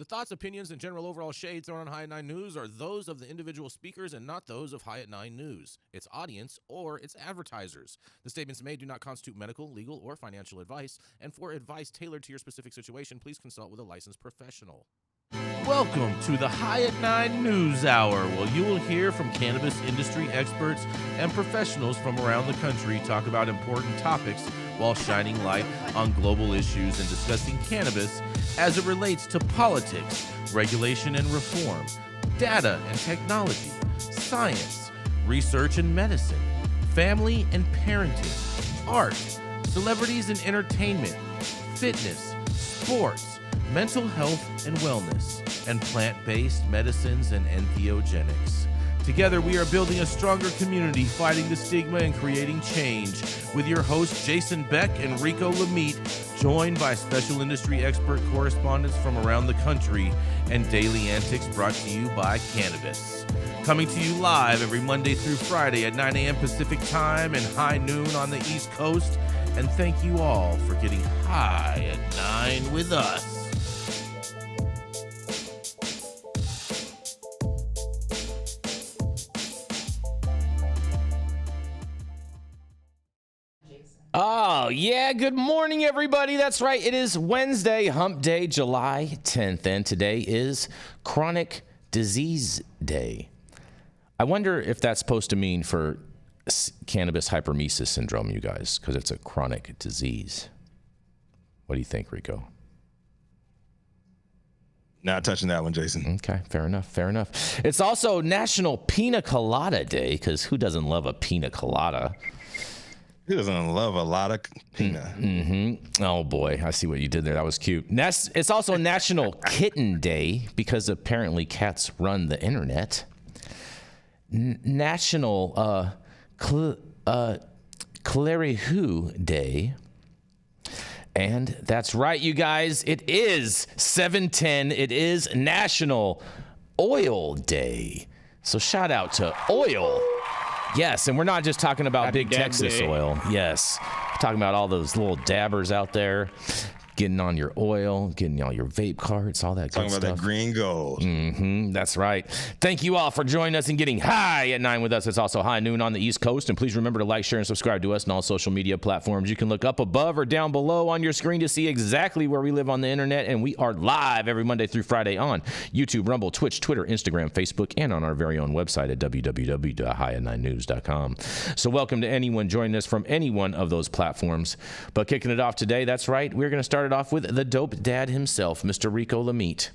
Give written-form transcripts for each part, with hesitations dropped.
thoughts, opinions, and general overall shade thrown on High at 9 News are those of the individual speakers and not those of High at 9 News, its audience, or its advertisers. The statements made do not constitute medical, legal, or financial advice, and for advice tailored to your specific situation, please consult with a licensed professional. Welcome to the High at 9 News Hour, where you will hear from cannabis industry experts and professionals from around the country talk about important topics while shining light on global issues and discussing cannabis as it relates to politics, regulation and reform, data and technology, science, research and medicine, family and parenting, art, celebrities and entertainment, fitness, sports, mental health and wellness, and plant-based medicines and entheogenics. Together, we are building a stronger community, fighting the stigma and creating change. With your hosts, Jason Beck and Rico Lamitte, joined by special industry expert correspondents from around the country, and daily antics brought to you by Cannabis. Coming to you live every Monday through Friday at 9 a.m. Pacific Time and high noon on the East Coast. And thank you all for getting high at 9 with us. Oh, yeah. Good morning, everybody. That's right. It is Wednesday, Hump Day, July 10th, and today is Chronic Disease Day. I wonder if that's supposed to mean for cannabis hypermesis syndrome, you guys, because it's a chronic disease. What do you think, Rico? Not touching that one, Jason. Okay, fair enough, fair enough. It's also National Pina Colada Day, because who doesn't love a pina colada? Who doesn't love a lot of Pina? Mm-hmm. Oh, boy. I see what you did there. That was cute. It's also National Kitten Day because apparently cats run the internet. National Clerihew Day. And that's right, you guys. It is 7/10. It is National Oil Day. So shout out to oil. Yes, and we're not just talking about Big Texas oil. Yes, we're talking about all those little dabbers out there getting on your oil, getting all your vape carts, all that good stuff. Talking about that green gold. Mm-hmm, that's right. Thank you all for joining us and getting high at 9 with us. It's also high noon on the East Coast. And please remember to like, share, and subscribe to us on all social media platforms. You can look up above or down below on your screen to see exactly where we live on the internet. And we are live every Monday through Friday on YouTube, Rumble, Twitch, Twitter, Instagram, Facebook, and on our very own website at www.highat9news.com. So welcome to anyone joining us from any one of those platforms. But kicking it off today, that's right, we're going to start it off with the dope dad himself, Mr. Rico Lamitte,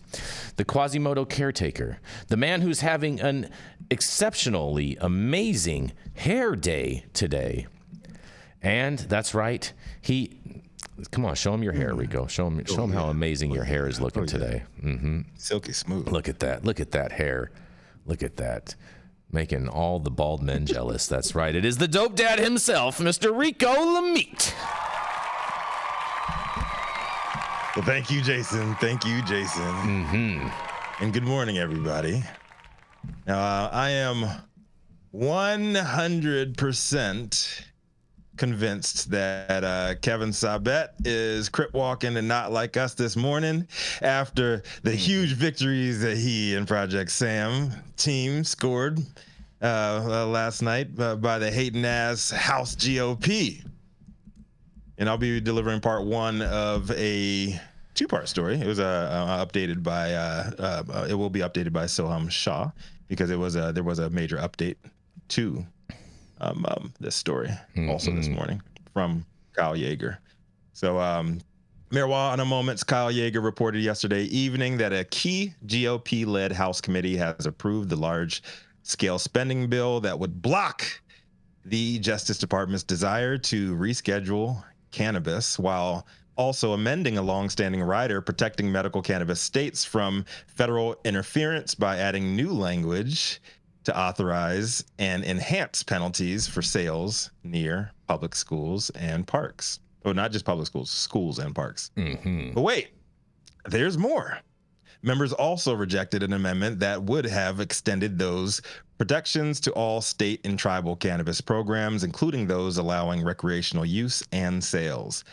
the Quasimodo caretaker, the man who's having an exceptionally amazing hair day today. And that's right, come on, show him your hair, Rico. Show him how amazing your hair is looking today. Mm-hmm. Silky smooth. Look at that hair. Look at that. Making all the bald men jealous. That's right. It is the dope dad himself, Mr. Rico Lamitte. Well, thank you, Jason. Thank you, Jason. Mm-hmm. And good morning, everybody. Now, I am 100% convinced that Kevin Sabet is crip walking and not like us this morning after the huge victories that he and Project Sam team scored last night by the hating ass House GOP. And I'll be delivering part one of a two-part story. It was updated by it will be updated by Sohum Shah because there was a major update to this story also this morning from Kyle Yeager. So Marijuana Moments, Kyle Yeager reported yesterday evening that a key GOP-led House committee has approved the large-scale spending bill that would block the Justice Department's desire to reschedule cannabis while also amending a long-standing rider protecting medical cannabis states from federal interference by adding new language to authorize and enhance penalties for sales near public schools and parks. Oh, not just public schools, schools and parks. Mm-hmm. But wait, there's more. Members also rejected an amendment that would have extended those protections to all state and tribal cannabis programs, including those allowing recreational use and sales.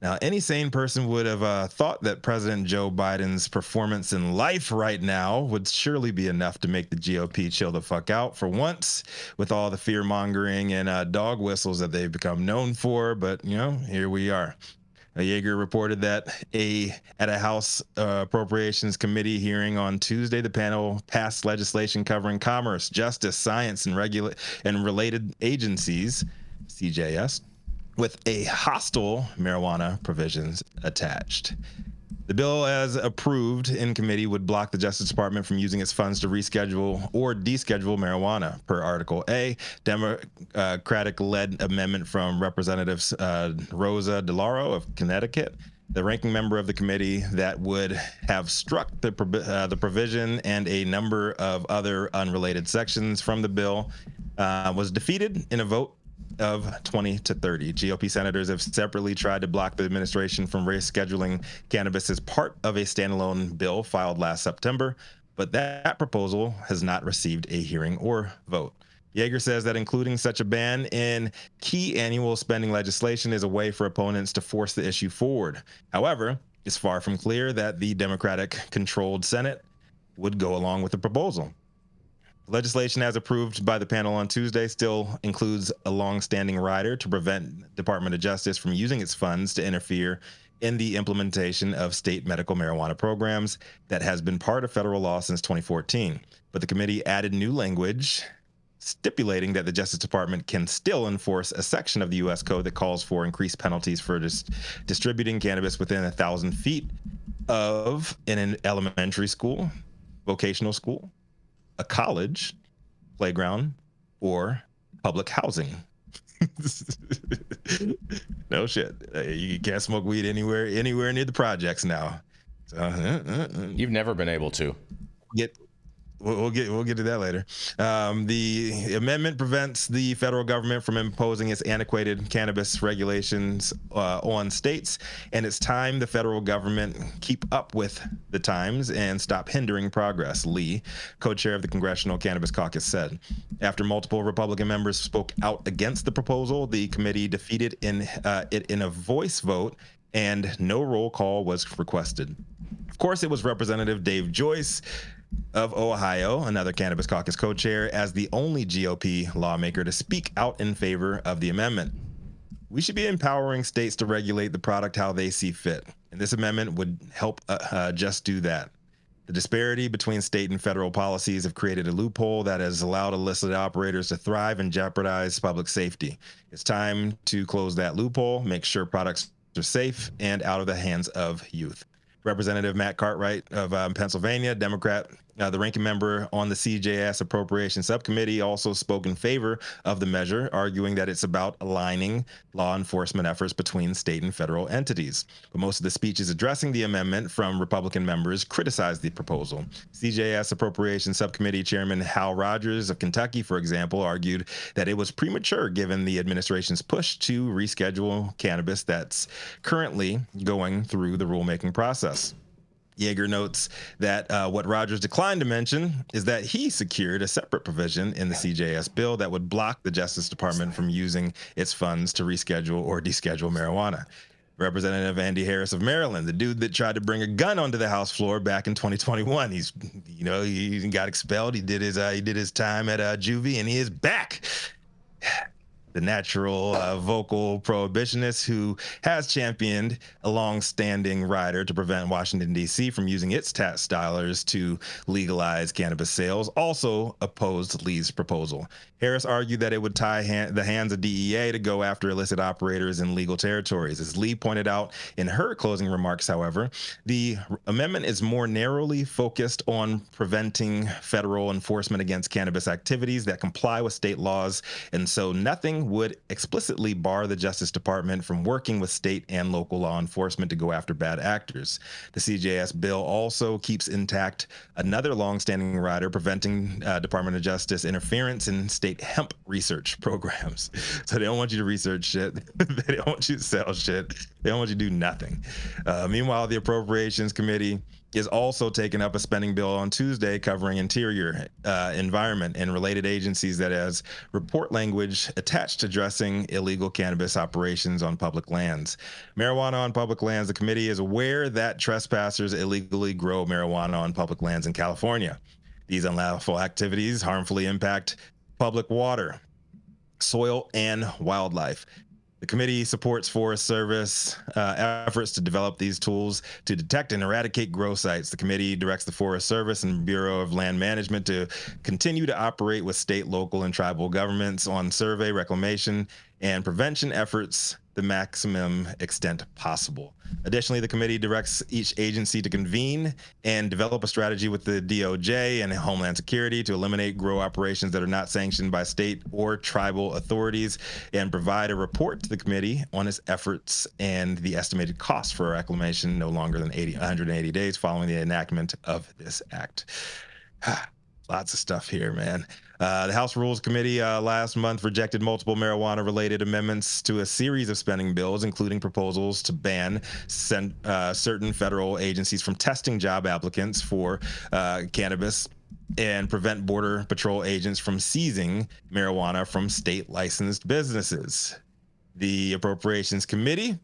Now, any sane person would have thought that President Joe Biden's performance in life right now would surely be enough to make the GOP chill the fuck out for once, with all the fear mongering and dog whistles that they've become known for. But, here we are. Yeager reported that at a House Appropriations Committee hearing on Tuesday, the panel passed legislation covering commerce, justice, science, and related agencies, CJS, with a hostile marijuana provisions attached. The bill, as approved in committee, would block the Justice Department from using its funds to reschedule or deschedule marijuana, per Article A, Democratic-led amendment from Representatives Rosa DeLauro of Connecticut, the ranking member of the committee, that would have struck the provision and a number of other unrelated sections from the bill, was defeated in a vote of 20-30. GOP senators have separately tried to block the administration from rescheduling cannabis as part of a standalone bill filed last September, but that proposal has not received a hearing or vote. Yeager says that including such a ban in key annual spending legislation is a way for opponents to force the issue forward. However, it's far from clear that the Democratic-controlled Senate would go along with the proposal. Legislation as approved by the panel on Tuesday still includes a long-standing rider to prevent Department of Justice from using its funds to interfere in the implementation of state medical marijuana programs that has been part of federal law since 2014. But the committee added new language stipulating that the Justice Department can still enforce a section of the U.S. Code that calls for increased penalties for distributing cannabis within 1,000 feet of an elementary school, vocational school, a college, playground, or public housing. No shit. You can't smoke weed anywhere near the projects now. So, You've never been able to. We'll get to that later. The amendment prevents the federal government from imposing its antiquated cannabis regulations on states, and it's time the federal government keep up with the times and stop hindering progress, Lee, co-chair of the Congressional Cannabis Caucus, said. After multiple Republican members spoke out against the proposal, the committee defeated it in a voice vote, and no roll call was requested. Of course, it was Representative Dave Joyce of Ohio, another Cannabis Caucus co-chair, as the only GOP lawmaker to speak out in favor of the amendment. We should be empowering states to regulate the product how they see fit, and this amendment would help just do that. The disparity between state and federal policies have created a loophole that has allowed illicit operators to thrive and jeopardize public safety. It's time to close that loophole, make sure products are safe and out of the hands of youth. Representative Matt Cartwright of Pennsylvania, Democrat, the ranking member on the CJS Appropriations Subcommittee, also spoke in favor of the measure, arguing that it's about aligning law enforcement efforts between state and federal entities. But most of the speeches addressing the amendment from Republican members criticized the proposal. CJS Appropriations Subcommittee Chairman Hal Rogers of Kentucky, for example, argued that it was premature given the administration's push to reschedule cannabis that's currently going through the rulemaking process. Yeager notes that what Rogers declined to mention is that he secured a separate provision in the CJS bill that would block the Justice Department from using its funds to reschedule or deschedule marijuana. Representative Andy Harris of Maryland, the dude that tried to bring a gun onto the House floor back in 2021. He got expelled. He did his time at juvie, and he is back. The natural vocal prohibitionist who has championed a long-standing rider to prevent Washington, D.C. from using its tax dollars to legalize cannabis sales, also opposed Lee's proposal. Harris argued that it would tie the hands of DEA to go after illicit operators in legal territories. As Lee pointed out in her closing remarks, however, the amendment is more narrowly focused on preventing federal enforcement against cannabis activities that comply with state laws, and so nothing would explicitly bar the Justice Department from working with state and local law enforcement to go after bad actors. The CJS bill also keeps intact another longstanding rider preventing Department of Justice interference in state hemp research programs. So they don't want you to research shit. They don't want you to sell shit. They don't want you to do nothing. Meanwhile, the Appropriations Committee is also taking up a spending bill on Tuesday covering interior, environment, and related agencies that has report language attached to addressing illegal cannabis operations on public lands. Marijuana on public lands. The committee is aware that trespassers illegally grow marijuana on public lands in California. These unlawful activities harmfully impact public water, soil, and wildlife. The committee supports Forest Service efforts to develop these tools to detect and eradicate grow sites. The committee directs the Forest Service and Bureau of Land Management to continue to operate with state, local, and tribal governments on survey, reclamation, and prevention efforts the maximum extent possible. Additionally, the committee directs each agency to convene and develop a strategy with the DOJ and Homeland Security to eliminate grow operations that are not sanctioned by state or tribal authorities, and provide a report to the committee on its efforts and the estimated cost for reclamation no longer than 180 days following the enactment of this act. Lots of stuff here, man. The House Rules Committee last month rejected multiple marijuana-related amendments to a series of spending bills, including proposals to ban certain federal agencies from testing job applicants for cannabis and prevent Border Patrol agents from seizing marijuana from state-licensed businesses. The Appropriations Committee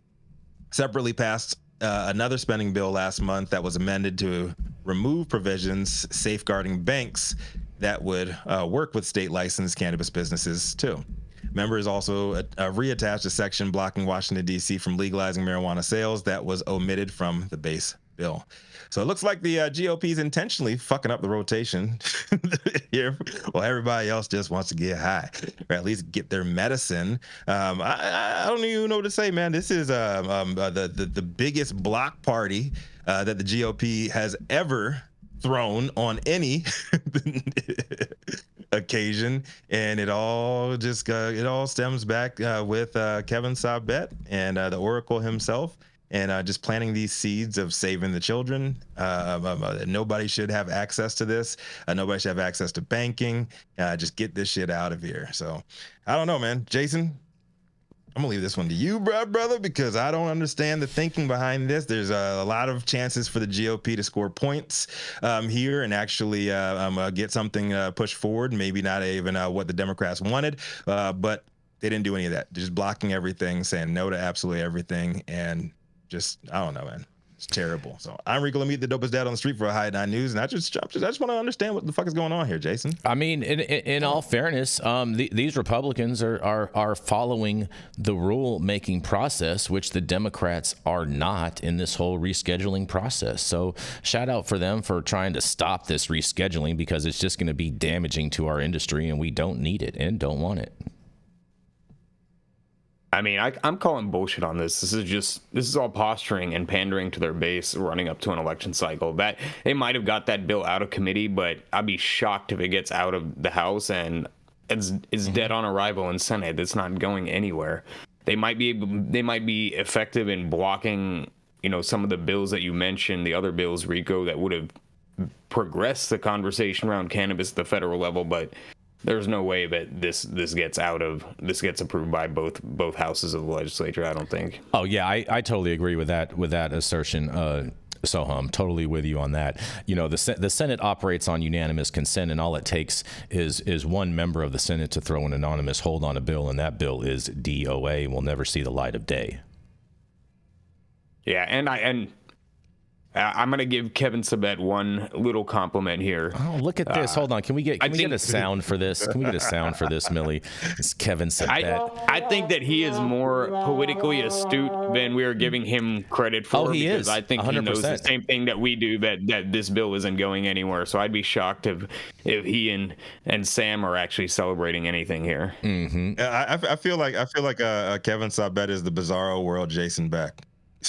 separately passed another spending bill last month that was amended to remove provisions safeguarding banks that would work with state licensed cannabis businesses too. Members also reattached a section blocking Washington, D.C. from legalizing marijuana sales that was omitted from the base bill. So it looks like the GOP is intentionally fucking up the rotation here. Well, everybody else just wants to get high, or at least get their medicine. I don't even know what to say, man. This is the biggest block party that the GOP has ever thrown on any occasion, and it all stems back with Kevin Sabet and the Oracle himself, and just planting these seeds of saving the children. Nobody should have access to this. Nobody should have access to banking. Just get this shit out of here. So I don't know, man. Jason, I'm gonna leave this one to you, brother, because I don't understand the thinking behind this. There's a lot of chances for the GOP to score points here and actually get something pushed forward. Maybe not even what the Democrats wanted, but they didn't do any of that. They're just blocking everything, saying no to absolutely everything, and just, I don't know, man. It's terrible. So I'm Rico Lamitte, the dopest dad on the street for High 9 News, and I just want to understand what the fuck is going on here, Jason. I mean, in all fairness, these Republicans are following the rule-making process, which the Democrats are not in this whole rescheduling process. So shout out for them for trying to stop this rescheduling, because it's just going to be damaging to our industry, and we don't need it and don't want it. I mean, I'm calling bullshit on this. This is all posturing and pandering to their base running up to an election cycle. That they might have got that bill out of committee, but I'd be shocked if it gets out of the House and it's dead on arrival in Senate. It's not going anywhere. They might be effective in blocking, some of the bills that you mentioned, the other bills, Rico, that would have progressed the conversation around cannabis at the federal level, but there's no way that this gets approved by both houses of the legislature, I don't think. Oh yeah, I totally agree with that assertion. Sohum, totally with you on that. The Senate operates on unanimous consent, and all it takes is one member of the Senate to throw an anonymous hold on a bill, and that bill is DOA and will never see the light of day. Yeah, and I'm going to give Kevin Sabet one little compliment here. Oh, look at this. Hold on. Can we get a sound for this? Can we get a sound for this, Millie? It's Kevin Sabet. I think that he is more politically astute than we are giving him credit for. Oh, he because is. I think 100%. He knows the same thing that we do, that this bill isn't going anywhere. So I'd be shocked if he and Sam are actually celebrating anything here. Mm-hmm. I feel like Kevin Sabet is the bizarro world Jason Beck.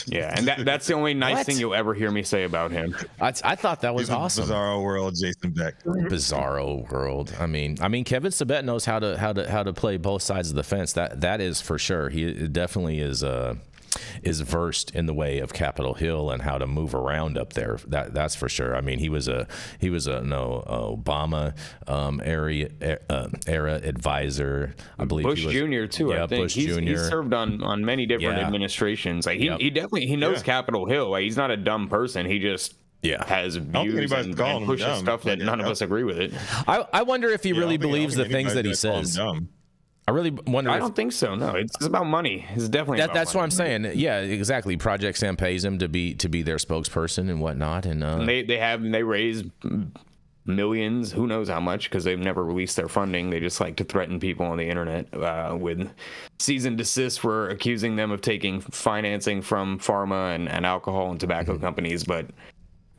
Yeah, and that's the only nice thing you'll ever hear me say about him. I thought that was awesome. Bizarro world, Jason Beck. Bizarro world. I mean, Kevin Sabet knows how to play both sides of the fence. That is for sure. He definitely is. is versed in the way of Capitol Hill and how to move around up there. That's for sure. I mean, he was a Obama era advisor. I believe Bush he was, Jr. too. Yeah, I think Bush he's Jr. served on many different administrations. Like he definitely knows Capitol Hill. Like, he's not a dumb person. He just has views and pushes stuff that none of us agree with it. I wonder if he really believes the things that he says. I really wonder. I don't think so. No, it's about money. It's definitely about that's money. what I'm saying. Yeah, exactly. Project Sam pays him to be their spokesperson and whatnot, and they raise millions. Who knows how much? Because they've never released their funding. They just like to threaten people on the internet with cease and desist for accusing them of taking financing from pharma and alcohol and tobacco companies, but.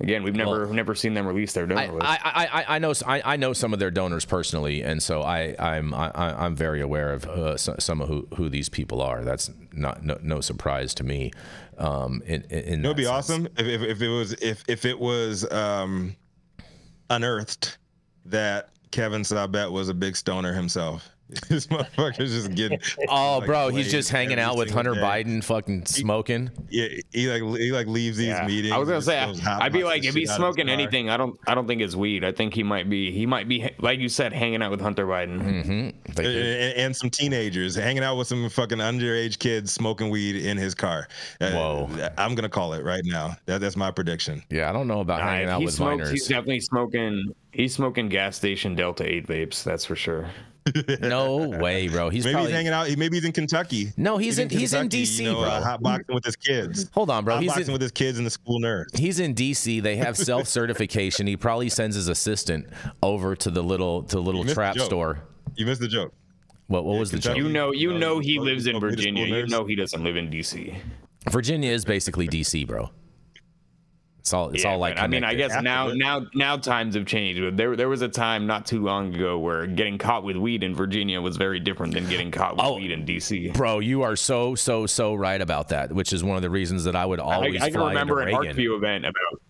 Again, we've never seen them release their donor list. I know some of their donors personally, and so I'm very aware of some of who these people are. That's no surprise to me. It would be awesome if it was unearthed that Kevin Sabet was a big stoner himself. This motherfucker's just getting. Oh, bro, he's just hanging out with Hunter Biden, fucking smoking. Yeah, he leaves these meetings. I was gonna say, I'd be like, if he's smoking anything, I don't think it's weed. I think he might be like you said, hanging out with Hunter Biden, and some teenagers hanging out with some fucking underage kids smoking weed in his car. Whoa, I'm gonna call it right now. That's my prediction. Yeah, I don't know about hanging out with minors. He's definitely smoking. He's smoking gas station Delta 8 vapes. That's for sure. No way, bro. He's he's hanging out. Maybe he's in Kentucky. No, he's in DC, bro. Hot boxing with his kids. Hold on, bro. He's boxing with his kids and the school nurse. He's in DC. They have self-certification. He probably sends his assistant over to the little trap store. You missed the joke. What was the joke? You know he lives in Virginia. You know he doesn't live in DC. Virginia is basically DC, bro. It's all like connected. I mean, I guess now times have changed. But there was a time not too long ago where getting caught with weed in Virginia was very different than getting caught with weed in DC. Bro, you are so right about that, which is one of the reasons that I would always I can fly remember into an Reagan. ArcView event about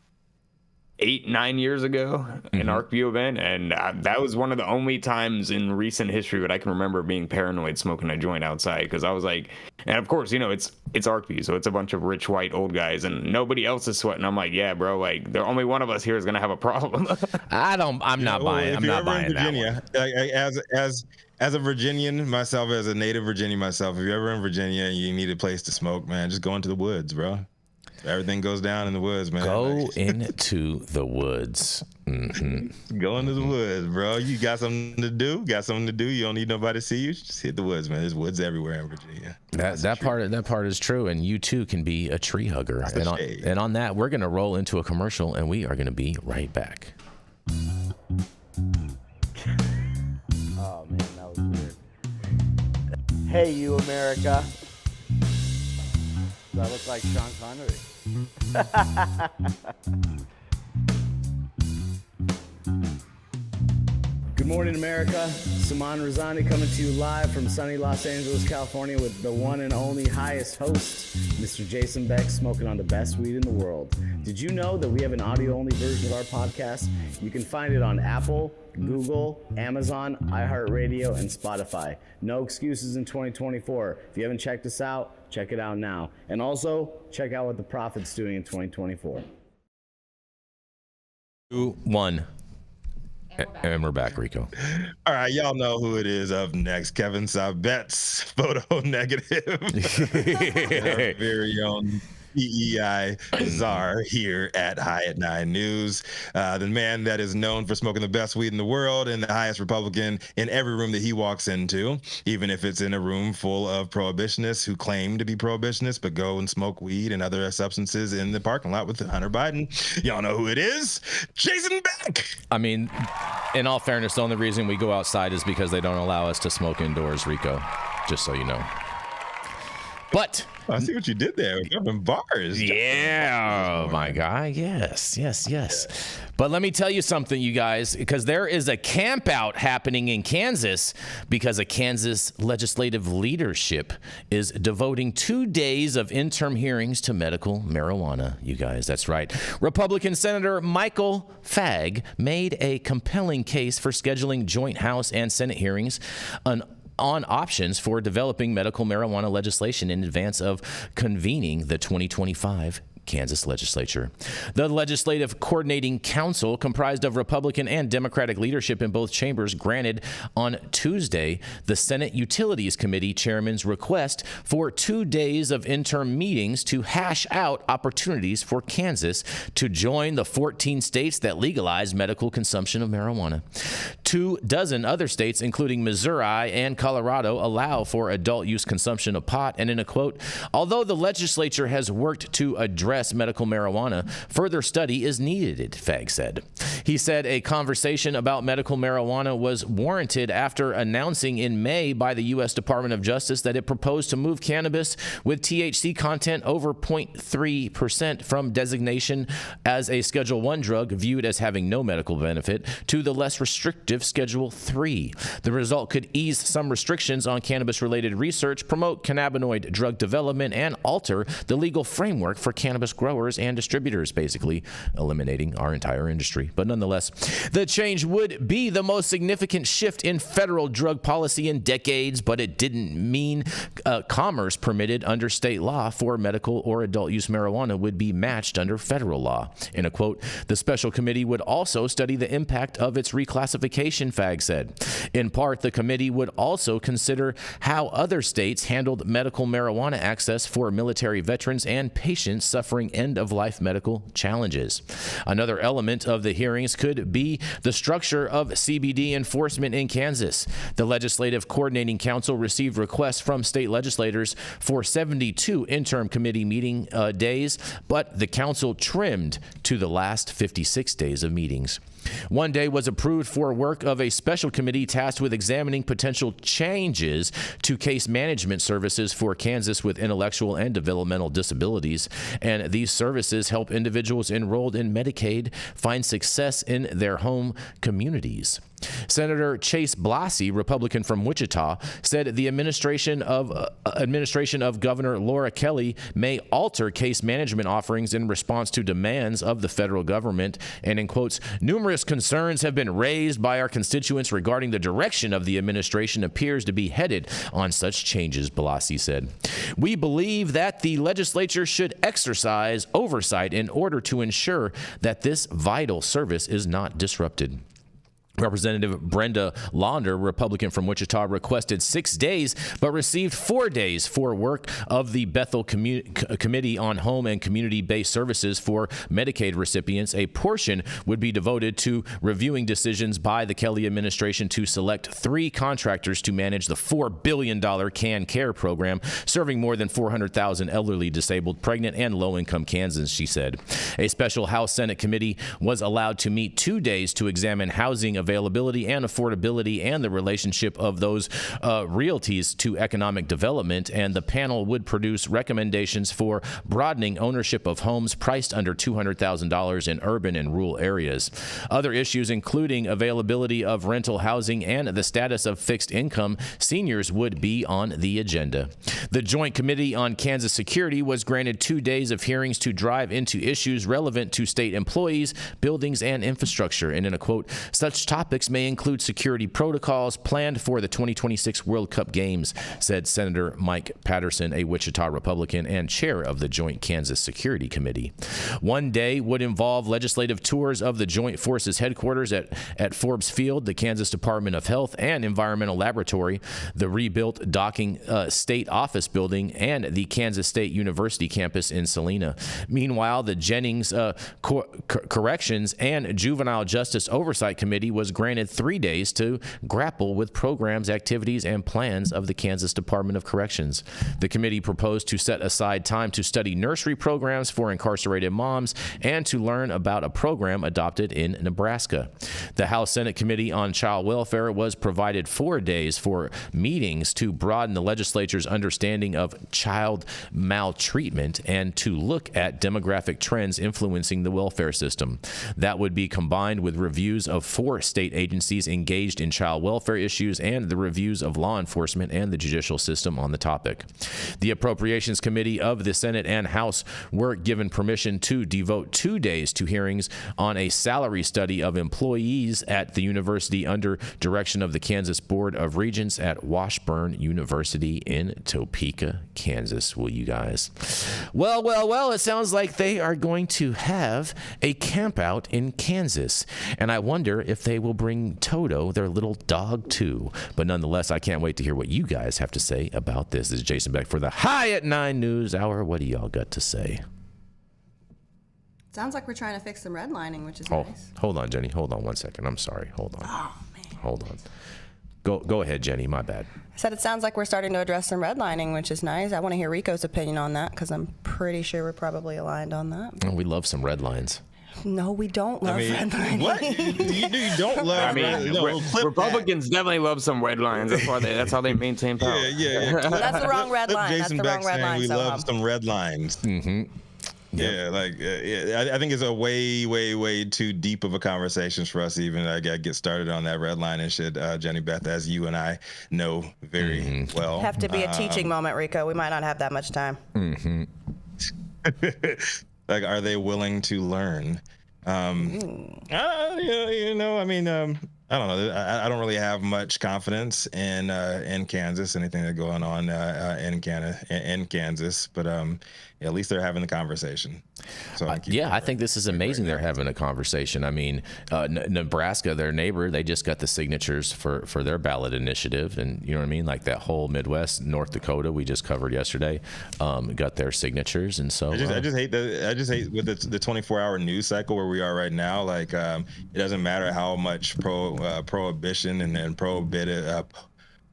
8-9 years ago, an ArcView event, and that was one of the only times in recent history that I can remember being paranoid smoking a joint outside, because I was like, and of course, it's ArcView, so it's a bunch of rich white old guys and nobody else is sweating. I'm like, yeah, bro, like the only one of us here is gonna have a problem. I'm not buying Virginia, that one. As a Virginian myself, as a native Virginian myself, if you're ever in Virginia and you need a place to smoke, man, just go into the woods, bro. Everything goes down in the woods, man. Go into the woods. Mm-hmm. Go into the woods, bro. You got something to do. You don't need nobody to see you. Just hit the woods, man. There's woods everywhere in Virginia. That part is true, and you too can be a tree hugger. And on that, we're gonna roll into a commercial, and we are gonna be right back. Oh man, that was weird. Hey, you America. Do I look like Sean Connery? Good morning, America. Saman Razani coming to you live from sunny Los Angeles, California with the one and only highest host, Mr. Jason Beck, smoking on the best weed in the world. Did you know that we have an audio-only version of our podcast? You can find it on Apple, Google, Amazon, iHeartRadio, and Spotify. No excuses in 2024. If you haven't checked us out, check it out now. And also, check out what the Prophet's doing in 2024. 2, 1. And we're back, Rico. All right, y'all know who it is up next. Kevin Sabet's photo negative. Our very own PEI czar here at High at 9 News. The man that is known for smoking the best weed in the world and the highest Republican in every room that he walks into, even if it's in a room full of prohibitionists who claim to be prohibitionists but go and smoke weed and other substances in the parking lot with Hunter Biden. Y'all know who it is. Jason Beck. I mean, in all fairness, the only reason we go outside is because they don't allow us to smoke indoors, Rico, just so you know. But I see what you did there. Open bars. Yeah, oh, my guy. Yes. But let me tell you something, you guys, because there is a camp out happening in Kansas because a Kansas legislative leadership is devoting 2 days of interim hearings to medical marijuana, you guys. That's right. Republican Senator Michael Fagg made a compelling case for scheduling joint House and Senate hearings on options for developing medical marijuana legislation in advance of convening the 2025 Kansas legislature. The Legislative Coordinating Council, comprised of Republican and Democratic leadership in both chambers, granted on Tuesday the Senate Utilities Committee chairman's request for 2 days of interim meetings to hash out opportunities for Kansas to join the 14 states that legalize medical consumption of marijuana. 24 other states, including Missouri and Colorado, allow for adult use consumption of pot. And in a quote, although the legislature has worked to address medical marijuana, further study is needed, Fagg said. He said a conversation about medical marijuana was warranted after announcing in May by the U.S. Department of Justice that it proposed to move cannabis with THC content over 0.3% from designation as a Schedule I drug viewed as having no medical benefit to the less restrictive Schedule III. The result could ease some restrictions on cannabis-related research, promote cannabinoid drug development, and alter the legal framework for cannabis growers and distributors, basically eliminating our entire industry. But nonetheless, the change would be the most significant shift in federal drug policy in decades, but it didn't mean commerce permitted under state law for medical or adult use marijuana would be matched under federal law. In a quote, the special committee would also study the impact of its reclassification, Fagg said. In part, the committee would also consider how other states handled medical marijuana access for military veterans and patients suffering end-of-life medical challenges. Another element of the hearings could be the structure of CBD enforcement in Kansas. The Legislative Coordinating Council received requests from state legislators for 72 interim committee meeting days, but the council trimmed to the last 56 days of meetings. 1 day was approved for work of a special committee tasked with examining potential changes to case management services for Kansas with intellectual and developmental disabilities. And these services help individuals enrolled in Medicaid find success in their home communities. Senator Chase Blassie, Republican from Wichita, said the administration of Governor Laura Kelly may alter case management offerings in response to demands of the federal government. And in quotes, numerous concerns have been raised by our constituents regarding the direction of the administration appears to be headed on such changes, Blassie said. We believe that the legislature should exercise oversight in order to ensure that this vital service is not disrupted. Representative Brenda Launder, Republican from Wichita, requested 6 days but received 4 days for work of the Bethel Committee on Home and Community-Based Services for Medicaid recipients. A portion would be devoted to reviewing decisions by the Kelly administration to select 3 contractors to manage the $4 billion CAN Care program, serving more than 400,000 elderly, disabled, pregnant, and low-income Kansans, she said. A special House-Senate committee was allowed to meet 2 days to examine housing availability and affordability and the relationship of those realties to economic development, and the panel would produce recommendations for broadening ownership of homes priced under $200,000 in urban and rural areas. Other issues, including availability of rental housing and the status of fixed income seniors, would be on the agenda. The Joint Committee on Kansas Security was granted 2 days of hearings to drive into issues relevant to state employees, buildings, and infrastructure. And in a quote, such topics may include security protocols planned for the 2026 World Cup Games, said Senator Mike Patterson, a Wichita Republican and chair of the Joint Kansas Security Committee. 1 day would involve legislative tours of the Joint Forces headquarters at Forbes Field, the Kansas Department of Health and Environmental Laboratory, the rebuilt Docking State Office Building, and the Kansas State University campus in Salina. Meanwhile, the Jennings Corrections and Juvenile Justice Oversight Committee was granted 3 days to grapple with programs, activities, and plans of the Kansas Department of Corrections. The committee proposed to set aside time to study nursery programs for incarcerated moms and to learn about a program adopted in Nebraska. The House Senate Committee on Child Welfare was provided 4 days for meetings to broaden the legislature's understanding of child maltreatment and to look at demographic trends influencing the welfare system. That would be combined with reviews of 4 state state agencies engaged in child welfare issues and the reviews of law enforcement and the judicial system on the topic. The Appropriations Committee of the Senate and House were given permission to devote 2 days to hearings on a salary study of employees at the university under direction of the Kansas Board of Regents at Washburn University in Topeka, Kansas. Will you guys? Well, it sounds like they are going to have a camp out in Kansas, and I wonder if they will bring Toto, their little dog, too. But nonetheless, I can't wait to hear what you guys have to say about this. This is Jason Beck for the High at 9 News Hour. What do y'all got to say? Sounds like we're trying to fix some redlining, which is nice. Hold on, Jenny. Hold on 1 second. I'm sorry. Hold on. Oh, man. Hold on. Go ahead, Jenny. My bad. I said it sounds like we're starting to address some redlining, which is nice. I want to hear Rico's opinion on that because I'm pretty sure we're probably aligned on that. Oh, we love some red lines. No, we don't love redlining. What? You don't love? Republicans definitely love some red lines. That's how they maintain power. Yeah. That's the wrong red line. Jason That's the wrong red line. We love some red lines. Mm-hmm. Yeah, I think it's a way too deep of a conversation for us to even get started on that red line and shit. Jenny, Beth, as you and I know very well. Have to be a teaching moment, Rico. We might not have that much time. Mm-hmm. Like, are they willing to learn? I don't know. I don't really have much confidence in Kansas, anything that's going on in Kansas, but at least they're having the conversation. So I think this is amazing. They're having a conversation. I mean, Nebraska, their neighbor, they just got the signatures for their ballot initiative, and you know what I mean. Like that whole Midwest, North Dakota, we just covered yesterday, got their signatures, and so I just hate with the 24-hour news cycle where we are right now. Like, it doesn't matter how much prohibition and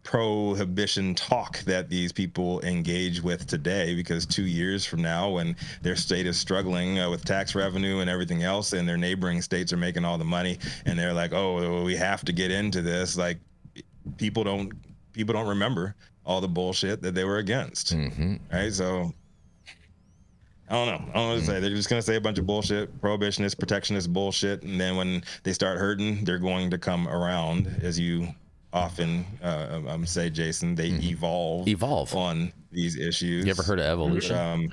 prohibition talk that these people engage with today, because 2 years from now, when their state is struggling with tax revenue and everything else, and their neighboring states are making all the money, and they're like, oh, we have to get into this. Like, people don't remember all the bullshit that they were against, right? So I don't know what to say. They're just going to say a bunch of bullshit, prohibitionist, protectionist bullshit, and then when they start hurting, they're going to come around, as you often say, Jason. They evolve on these issues. You ever heard of evolution?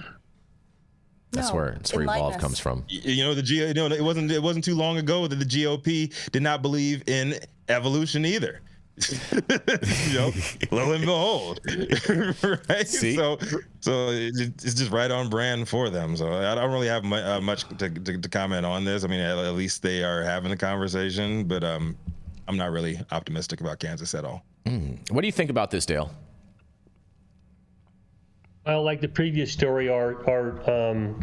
That's where evolve comes from. It wasn't too long ago that the GOP did not believe in evolution either. Lo and behold, right? See? So it's just right on brand for them. So I don't really have much to comment on this. I mean, at least they are having the conversation, but I'm not really optimistic about Kansas at all. What do you think about this, Dale? Well, like the previous story, our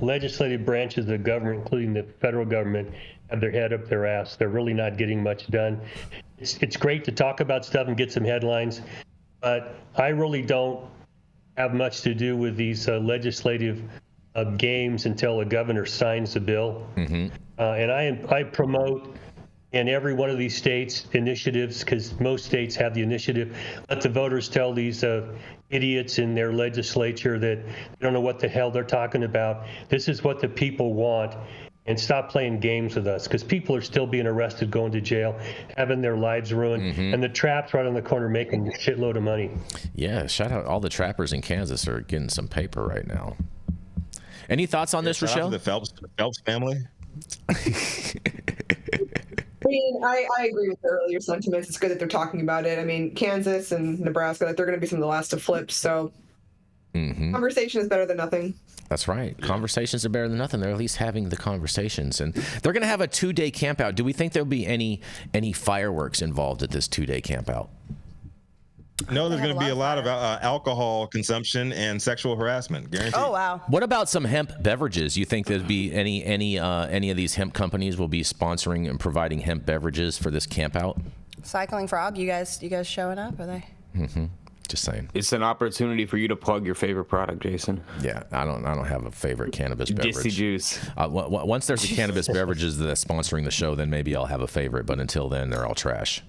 legislative branches of the government, including the federal government, have their head up their ass. They're really not getting much done. It's great to talk about stuff and get some headlines, but I really don't have much to do with these legislative games until a governor signs the bill. And I promote in every one of these states initiatives, because most states have the initiative. Let the voters tell these idiots in their legislature that they don't know what the hell they're talking about. This is what the people want. And stop playing games with us, because people are still being arrested, going to jail, having their lives ruined, and the traps right on the corner making a shitload of money. Yeah, shout out all the trappers in Kansas are getting some paper right now. Any thoughts on this, Rachelle? The Phelps family. I mean, I agree with the earlier sentiments. It's good that they're talking about it. I mean, Kansas and Nebraska, they're going to be some of the last to flip. So conversation is better than nothing. That's right. Conversations are better than nothing. They're at least having the conversations. And they're going to have a 2-day camp out. Do we think there'll be any fireworks involved at this 2-day camp out? No, there's going to be a lot of alcohol consumption and sexual harassment, guaranteed. Oh, wow. What about some hemp beverages? You think there'd be any of these hemp companies will be sponsoring and providing hemp beverages for this camp out? Cycling Frog, you guys showing up? Are they? Just saying. It's an opportunity for you to plug your favorite product, Jason. Yeah, I don't have a favorite cannabis beverage. Dissy Juice. Once there's a cannabis beverages that's sponsoring the show, then maybe I'll have a favorite. But until then, they're all trash.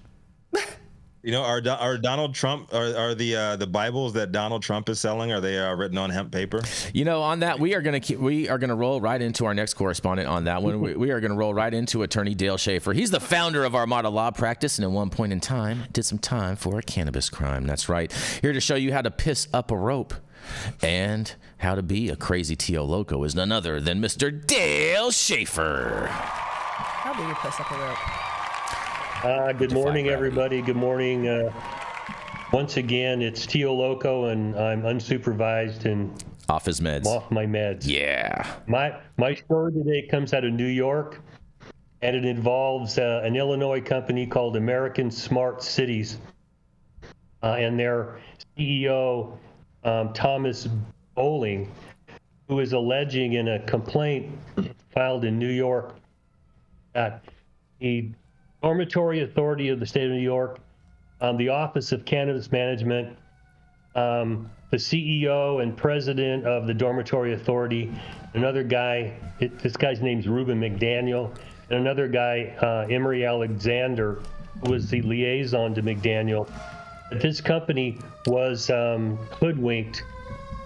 You know, are Donald Trump are the Bibles that Donald Trump is selling, are they written on hemp paper? You know, on that, we are gonna roll right into our next correspondent on that one. We are gonna roll right into Attorney Dale Schafer. He's the founder of Armada Law Practice, and at one point in time did some time for a cannabis crime. That's right. Here to show you how to piss up a rope and how to be a crazy T.O. Loco is none other than Mr. Dale Schafer. How do you piss up a rope? Good morning, everybody. Good morning. Once again, it's Tio Loco, and I'm unsupervised and off his meds. Off my meds. Yeah. My story today comes out of New York, and it involves an Illinois company called American Smart Cities, and their CEO, Thomas Bowling, who is alleging in a complaint filed in New York that the Dormitory Authority of the State of New York, the Office of Cannabis Management, the CEO and president of the Dormitory Authority, another guy, this guy's name's Ruben McDaniel, and another guy, Emery Alexander, who was the liaison to McDaniel. But this company was hoodwinked,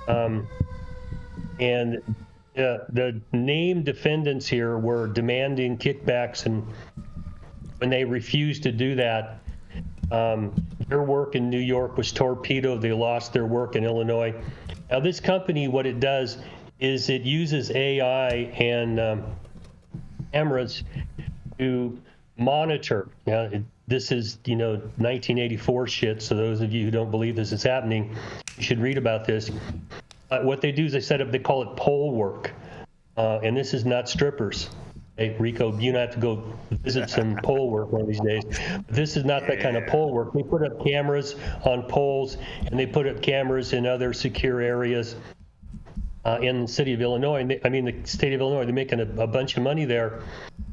and the named defendants here were demanding kickbacks, and when they refused to do that, their work in New York was torpedoed. They lost their work in Illinois. Now, this company, what it does is it uses AI and cameras to monitor. Now, this is, 1984 shit, so those of you who don't believe this is happening, you should read about this. What they do is they call it pole work, and this is not strippers. Hey, Rico, you have to go visit some pole work one of these days. But this is not that kind of pole work. They put up cameras on poles, and they put up cameras in other secure areas in the city of Illinois. The state of Illinois, they're making a bunch of money there.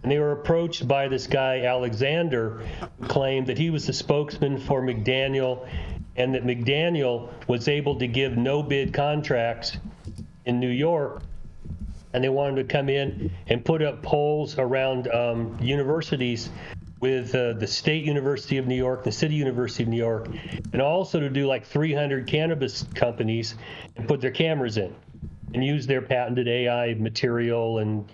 And they were approached by this guy, Alexander, who claimed that he was the spokesman for McDaniel, and that McDaniel was able to give no-bid contracts in New York. And they wanted to come in and put up poles around universities with the State University of New York, the City University of New York, and also to do like 300 cannabis companies and put their cameras in and use their patented AI material and,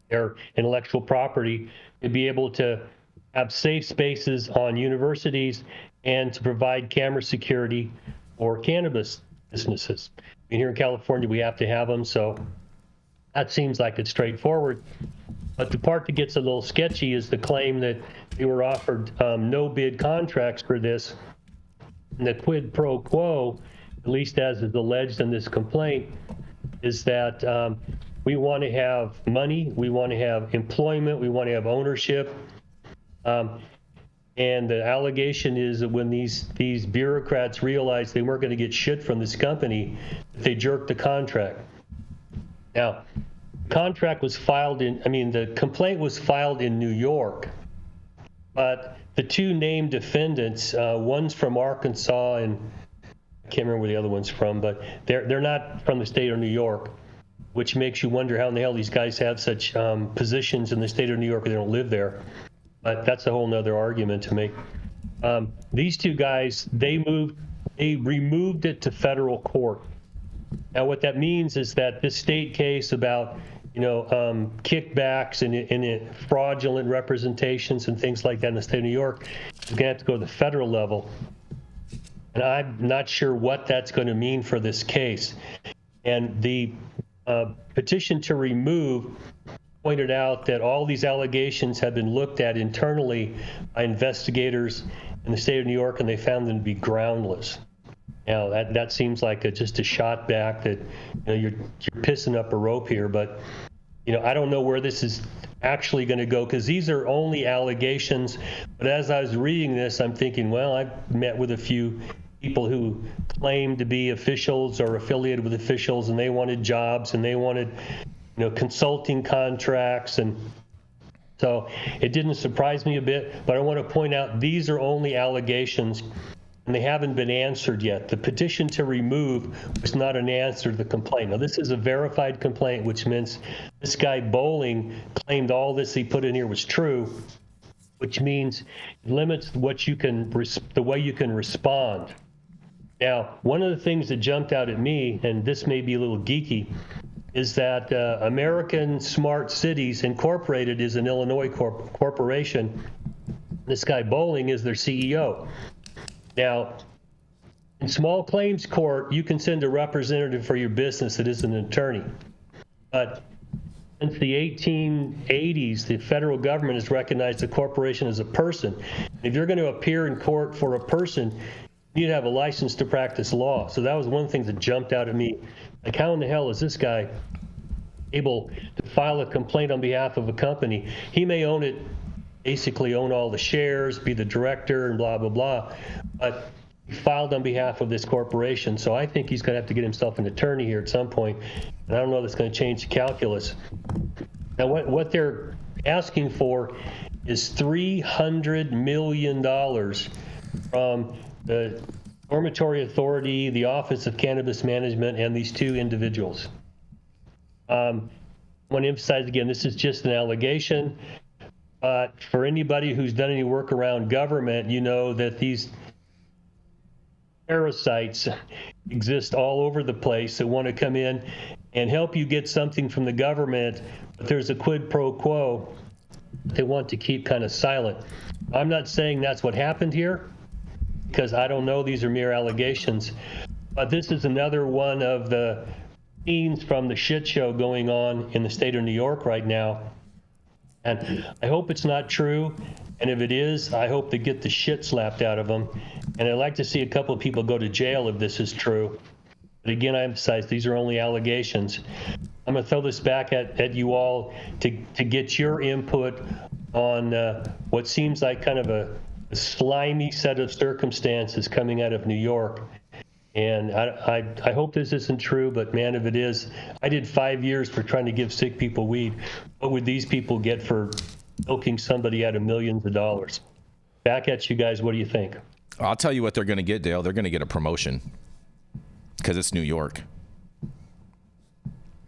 their intellectual property to be able to have safe spaces on universities and to provide camera security for cannabis businesses. Here in California, we have to have them, so that seems like it's straightforward. But the part that gets a little sketchy is the claim that they were offered no-bid contracts for this. And the quid pro quo, at least as is alleged in this complaint, is that we want to have money, we want to have employment, we want to have ownership. And the allegation is that when these bureaucrats realized they weren't going to get shit from this company, they jerked the contract. Now, the complaint was filed in New York, but the two named defendants, one's from Arkansas, and I can't remember where the other one's from, but they're not from the state of New York, which makes you wonder how in the hell these guys have such positions in the state of New York if they don't live there. But that's a whole nother argument to make. These two guys, they removed it to federal court. Now, what that means is that this state case about, kickbacks and fraudulent representations and things like that in the state of New York is going to have to go to the federal level. And I'm not sure what that's going to mean for this case. And the petition to remove pointed out that all these allegations have been looked at internally by investigators in the state of New York, and they found them to be groundless. Now, that seems like just a shot back that you're pissing up a rope here, but I don't know where this is actually going to go, because these are only allegations. But as I was reading this, I'm thinking, well, I've met with a few people who claim to be officials or affiliated with officials, and they wanted jobs and they wanted consulting contracts, and so it didn't surprise me a bit. But I want to point out these are only allegations, and they haven't been answered yet. The petition to remove was not an answer to the complaint. Now, this is a verified complaint, which means this guy Bowling claimed all this he put in here was true, which means it limits the way you can respond. Now, one of the things that jumped out at me, and this may be a little geeky, is that American Smart Cities Incorporated is an Illinois corporation. This guy Bowling is their CEO. Now, in small claims court, you can send a representative for your business that isn't an attorney. But since the 1880s, the federal government has recognized a corporation as a person. If you're going to appear in court for a person, you need to have a license to practice law. So that was one of the things that jumped out at me. Like, how in the hell is this guy able to file a complaint on behalf of a company? He may basically own all the shares, be the director, and blah, blah, blah. But he filed on behalf of this corporation. So I think he's going to have to get himself an attorney here at some point. And I don't know if that's going to change the calculus. Now, what they're asking for is $300 million from the Dormitory Authority, the Office of Cannabis Management, and these two individuals. I want to emphasize again, this is just an allegation. But for anybody who's done any work around government, you know that these parasites exist all over the place that want to come in and help you get something from the government, but there's a quid pro quo they want to keep kind of silent. I'm not saying that's what happened here, because I don't know, these are mere allegations, but this is another one of the scenes from the shit show going on in the state of New York right now. And I hope it's not true. And if it is, I hope they get the shit slapped out of them. And I'd like to see a couple of people go to jail if this is true. But again, I emphasize these are only allegations. I'm going to throw this back at you all to get your input on what seems like kind of a slimy set of circumstances coming out of New York. And I hope this isn't true, but man, if it is, I did 5 years for trying to give sick people weed. What would these people get for milking somebody out of millions of dollars? Back at you guys, what do you think? I'll tell you what they're going to get, Dale. They're going to get a promotion because it's New York.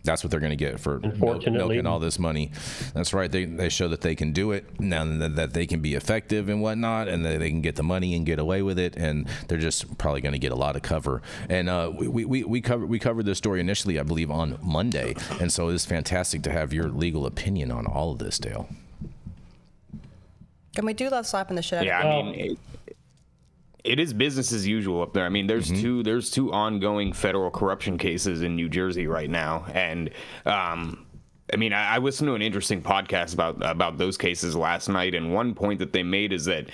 That's what they're going to get for milking all this money. That's right. They show that they can do it now, that they can be effective and whatnot, and that they can get the money and get away with it. And they're just probably going to get a lot of cover. And we covered this story initially, I believe, on Monday. And so it's fantastic to have your legal opinion on all of this, Dale. And we do love slapping the shit out of I mean, it is business as usual up there. I mean, there's two ongoing federal corruption cases in New Jersey right now, and I mean, I listened to an interesting podcast about those cases last night, and one point that they made is that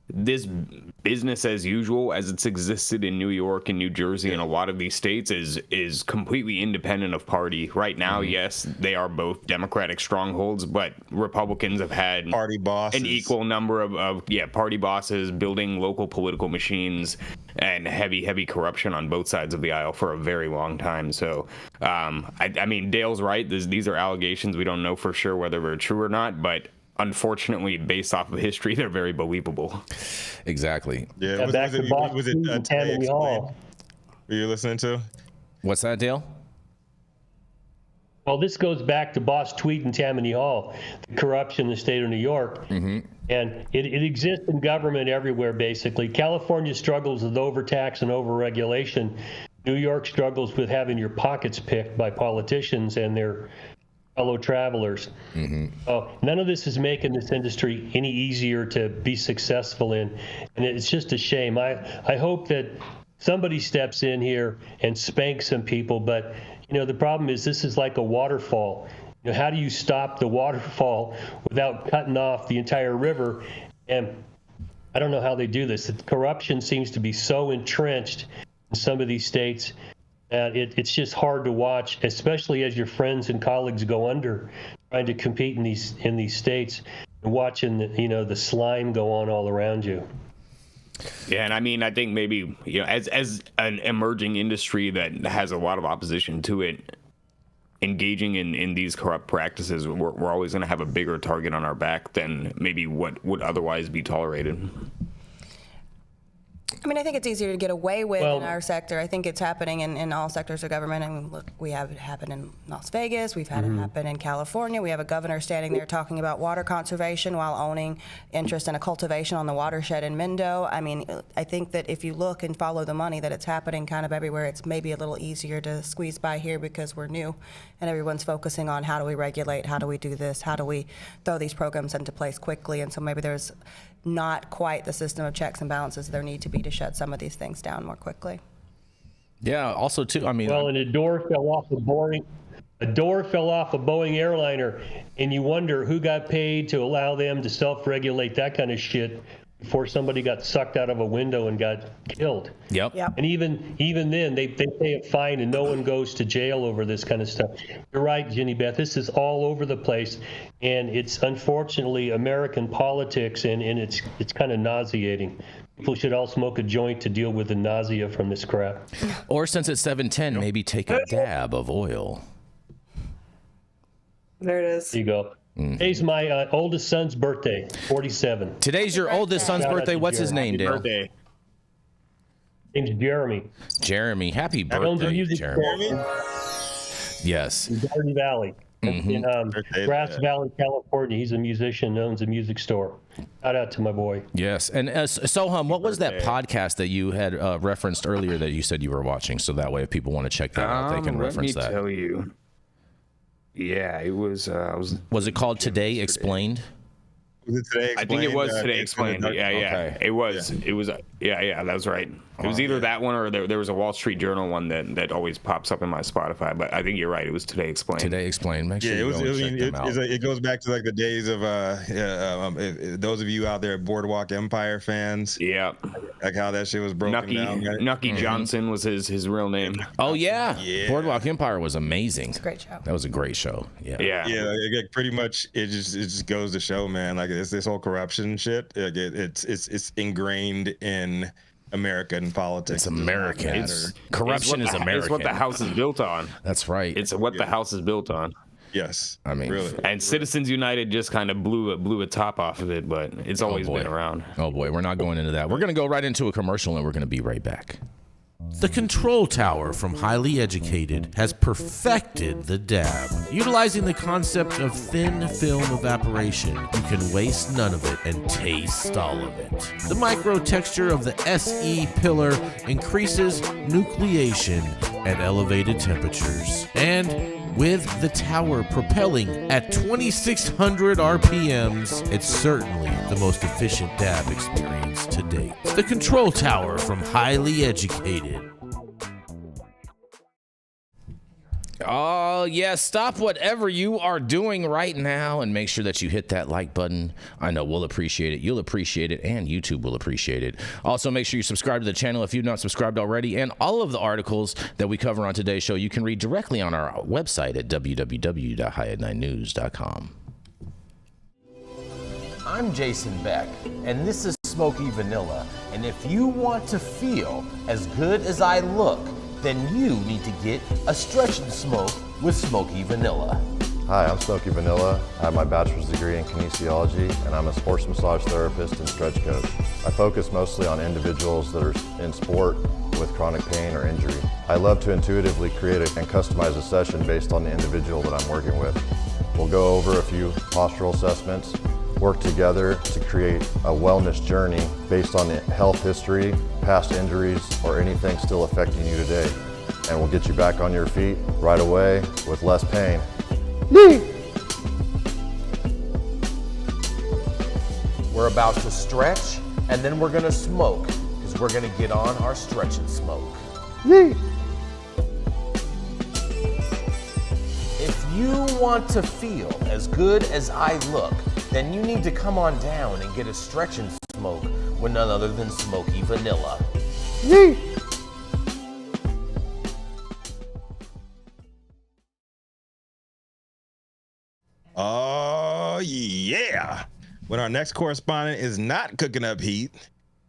this business as usual, as it's existed in New York and New Jersey and a lot of these states, is completely independent of party. Right now, yes, they are both Democratic strongholds, but Republicans have had party bosses, an equal number of party bosses building local political machines and heavy corruption on both sides of the aisle for a very long time. So, I mean, Dale's right. These are allegations. We don't know for sure whether they're true or not, but unfortunately, based off of history, they're very believable. Exactly. Yeah. Was it Tammany Hall? Were you listening to? What's that, Dale? Well, this goes back to Boss Tweet and Tammany Hall, the corruption in the state of New York. And it exists in government everywhere, basically. California struggles with overtax and overregulation. New York struggles with having your pockets picked by politicians and their fellow travelers. None of this is making this industry any easier to be successful in, and it's just a shame. I hope that somebody steps in here and spanks some people, but you know, the problem is this is like a waterfall. You know, how do you stop the waterfall without cutting off the entire river? And I don't know how they do this. The corruption seems to be so entrenched in some of these states. It's just hard to watch, especially as your friends and colleagues go under trying to compete in these states and watching the slime go on all around you. Yeah, and I mean, I think maybe, you know, as an emerging industry that has a lot of opposition to it, engaging in these corrupt practices, we're always going to have a bigger target on our back than maybe what would otherwise be tolerated. I mean, I think it's easier to get away with Well- in our sector. I think it's happening in all sectors of government. I mean, look, we have it happen in Las Vegas. We've had it happen in California. We have a governor standing there talking about water conservation while owning interest in a cultivation on the watershed in Mendo. I mean, I think that if you look and follow the money, that it's happening kind of everywhere. It's maybe a little easier to squeeze by here because we're new and everyone's focusing on how do we regulate, how do we do this, how do we throw these programs into place quickly. And so maybe there's not quite the system of checks and balances there need to be to shut some of these things down more quickly. Yeah. Also, too, I mean, Well, and a door fell off a Boeing airliner, and you wonder who got paid to allow them to self-regulate that kind of shit before somebody got sucked out of a window and got killed. Yep. And even then, they pay a fine and no one goes to jail over this kind of stuff. You're right, Jenny Beth. This is all over the place, and it's unfortunately American politics, and it's kind of nauseating. People should all smoke a joint to deal with the nausea from this crap. Or since it's 7:10, maybe take a dab of oil. There it is. There you go. Today's my oldest son's birthday, 47. Today's your oldest son's Shout out birthday. to What's his Jeremy. name, Dale? Birthday. Name's Jeremy. Jeremy. Happy Owns a birthday, music Jeremy. store Yes. in Garden Valley. In Grass Valley, California. He's a musician, owns a music store. Shout out to my boy. Yes. And Sohum, what was that podcast that you had referenced earlier that you said you were watching? So that way, if people want to check that out, they can reference that. Let me tell you. Yeah, it was. Was it called Today Explained? Was it Today I think it Explained? was Today Explained. Yeah, Okay. It was. Yeah. It was. Yeah, that was right. It was either that one or there was a Wall Street Journal one that always pops up in my Spotify. But I think you're right. It was Today Explained. Today Explained. Make sure Yeah, you go and check them out. it goes back to like the days of those of you out there Boardwalk Empire fans, Yeah. like how that shit was broken down. Right? Nucky Johnson was his real name. Oh, yeah. Yeah. Boardwalk Empire was amazing. It's a great show. That was a great show. Yeah. Yeah. Yeah, like pretty much it just goes to show, man. Like this whole corruption shit. Like it's ingrained in American politics. It's American. Corruption is American. It's what the house is built on. That's right. It's what the house is built on. Yes, I mean, really. And Citizens United just kind of blew a top off of it, but it's always boy. been around. Oh boy, we're not going into that. We're going to go right into a commercial and we're going to be right back. The Control Tower from Highly Educated has perfected the dab. Utilizing the concept of thin film evaporation, you can waste none of it and taste all of it. The micro texture of the SE pillar increases nucleation at elevated temperatures. And with the tower propelling at 2,600 RPMs, it's certainly the most efficient dab experience to date. The Control Tower from Highly Educated. Oh, yeah, stop whatever you are doing right now and make sure that you hit that like button. I know we'll appreciate it. You'll appreciate it, and YouTube will appreciate it. Also, make sure you subscribe to the channel if you've not subscribed already, and all of the articles that we cover on today's show you can read directly on our website at www.high9news.com. I'm Jason Beck, and this is Smoky Vanilla. And if you want to feel as good as I look, then you need to get a stretch and smoke with Smoky Vanilla. Hi, I'm Smoky Vanilla. I have my bachelor's degree in kinesiology, and I'm a sports massage therapist and stretch coach. I focus mostly on individuals that are in sport with chronic pain or injury. I love to intuitively create and customize a session based on the individual that I'm working with. We'll go over a few postural assessments, work together to create a wellness journey based on the health history, past injuries, or anything still affecting you today. And we'll get you back on your feet right away with less pain. We're about to stretch, and then we're gonna smoke, because we're gonna get on our stretch and smoke. If you want to feel as good as I look, then you need to come on down and get a stretch and smoke with none other than Smoky Vanilla. Oh yeah. When our next correspondent is not cooking up heat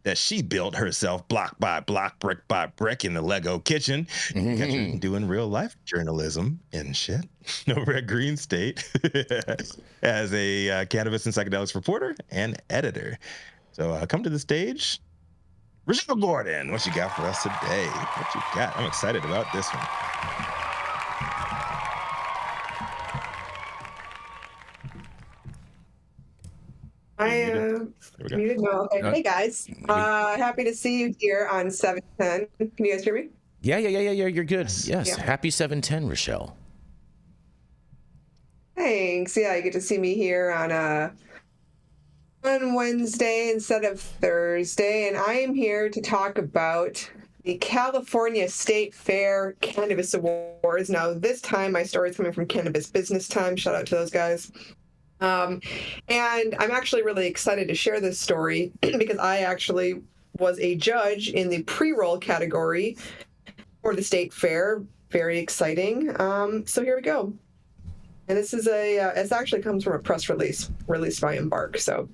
that she built herself block by block, brick by brick in the Lego kitchen, you catch her doing real life journalism and shit over at Green State as a cannabis and psychedelics reporter and editor. So come to the stage, Rachelle Gordon, what you got for us today? What you got? I'm excited about this one. I am muted. No, okay. Hey guys, happy to see you here on 710. Can you guys hear me? Yeah. You're good. Yes. Yeah. Happy 710, Rachelle. Thanks. Yeah, you get to see me here on Wednesday instead of Thursday, and I am here to talk about the California State Fair Cannabis Awards. Now, this time my story is coming from Cannabis Business Time. Shout out to those guys. And I'm actually really excited to share this story because I actually was a judge in the pre-roll category for the State Fair. Very exciting. So here we go. And this is it actually comes from a press release released by Embark. So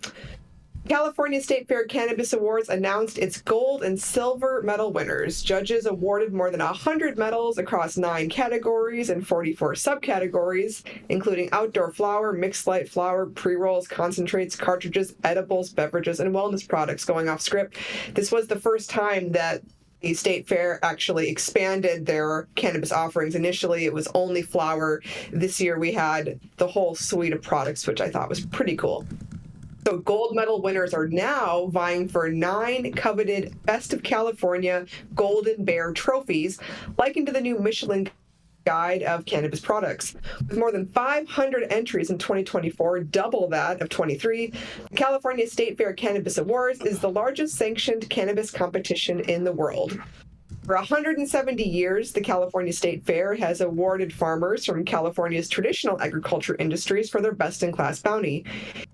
California State Fair Cannabis Awards announced its gold and silver medal winners. Judges awarded more than 100 medals across 9 categories and 44 subcategories, including outdoor flower, mixed light flower, pre-rolls, concentrates, cartridges, edibles, beverages, and wellness products. Going off script, this was the first time that the State Fair actually expanded their cannabis offerings. Initially, it was only flower. This year, we had the whole suite of products, which I thought was pretty cool. So gold medal winners are now vying for 9 coveted Best of California Golden Bear trophies, likened to the new Michelin Guide of Cannabis Products. With more than 500 entries in 2024, double that of 23, the California State Fair Cannabis Awards is the largest sanctioned cannabis competition in the world. For 170 years, the California State Fair has awarded farmers from California's traditional agriculture industries for their best-in-class bounty.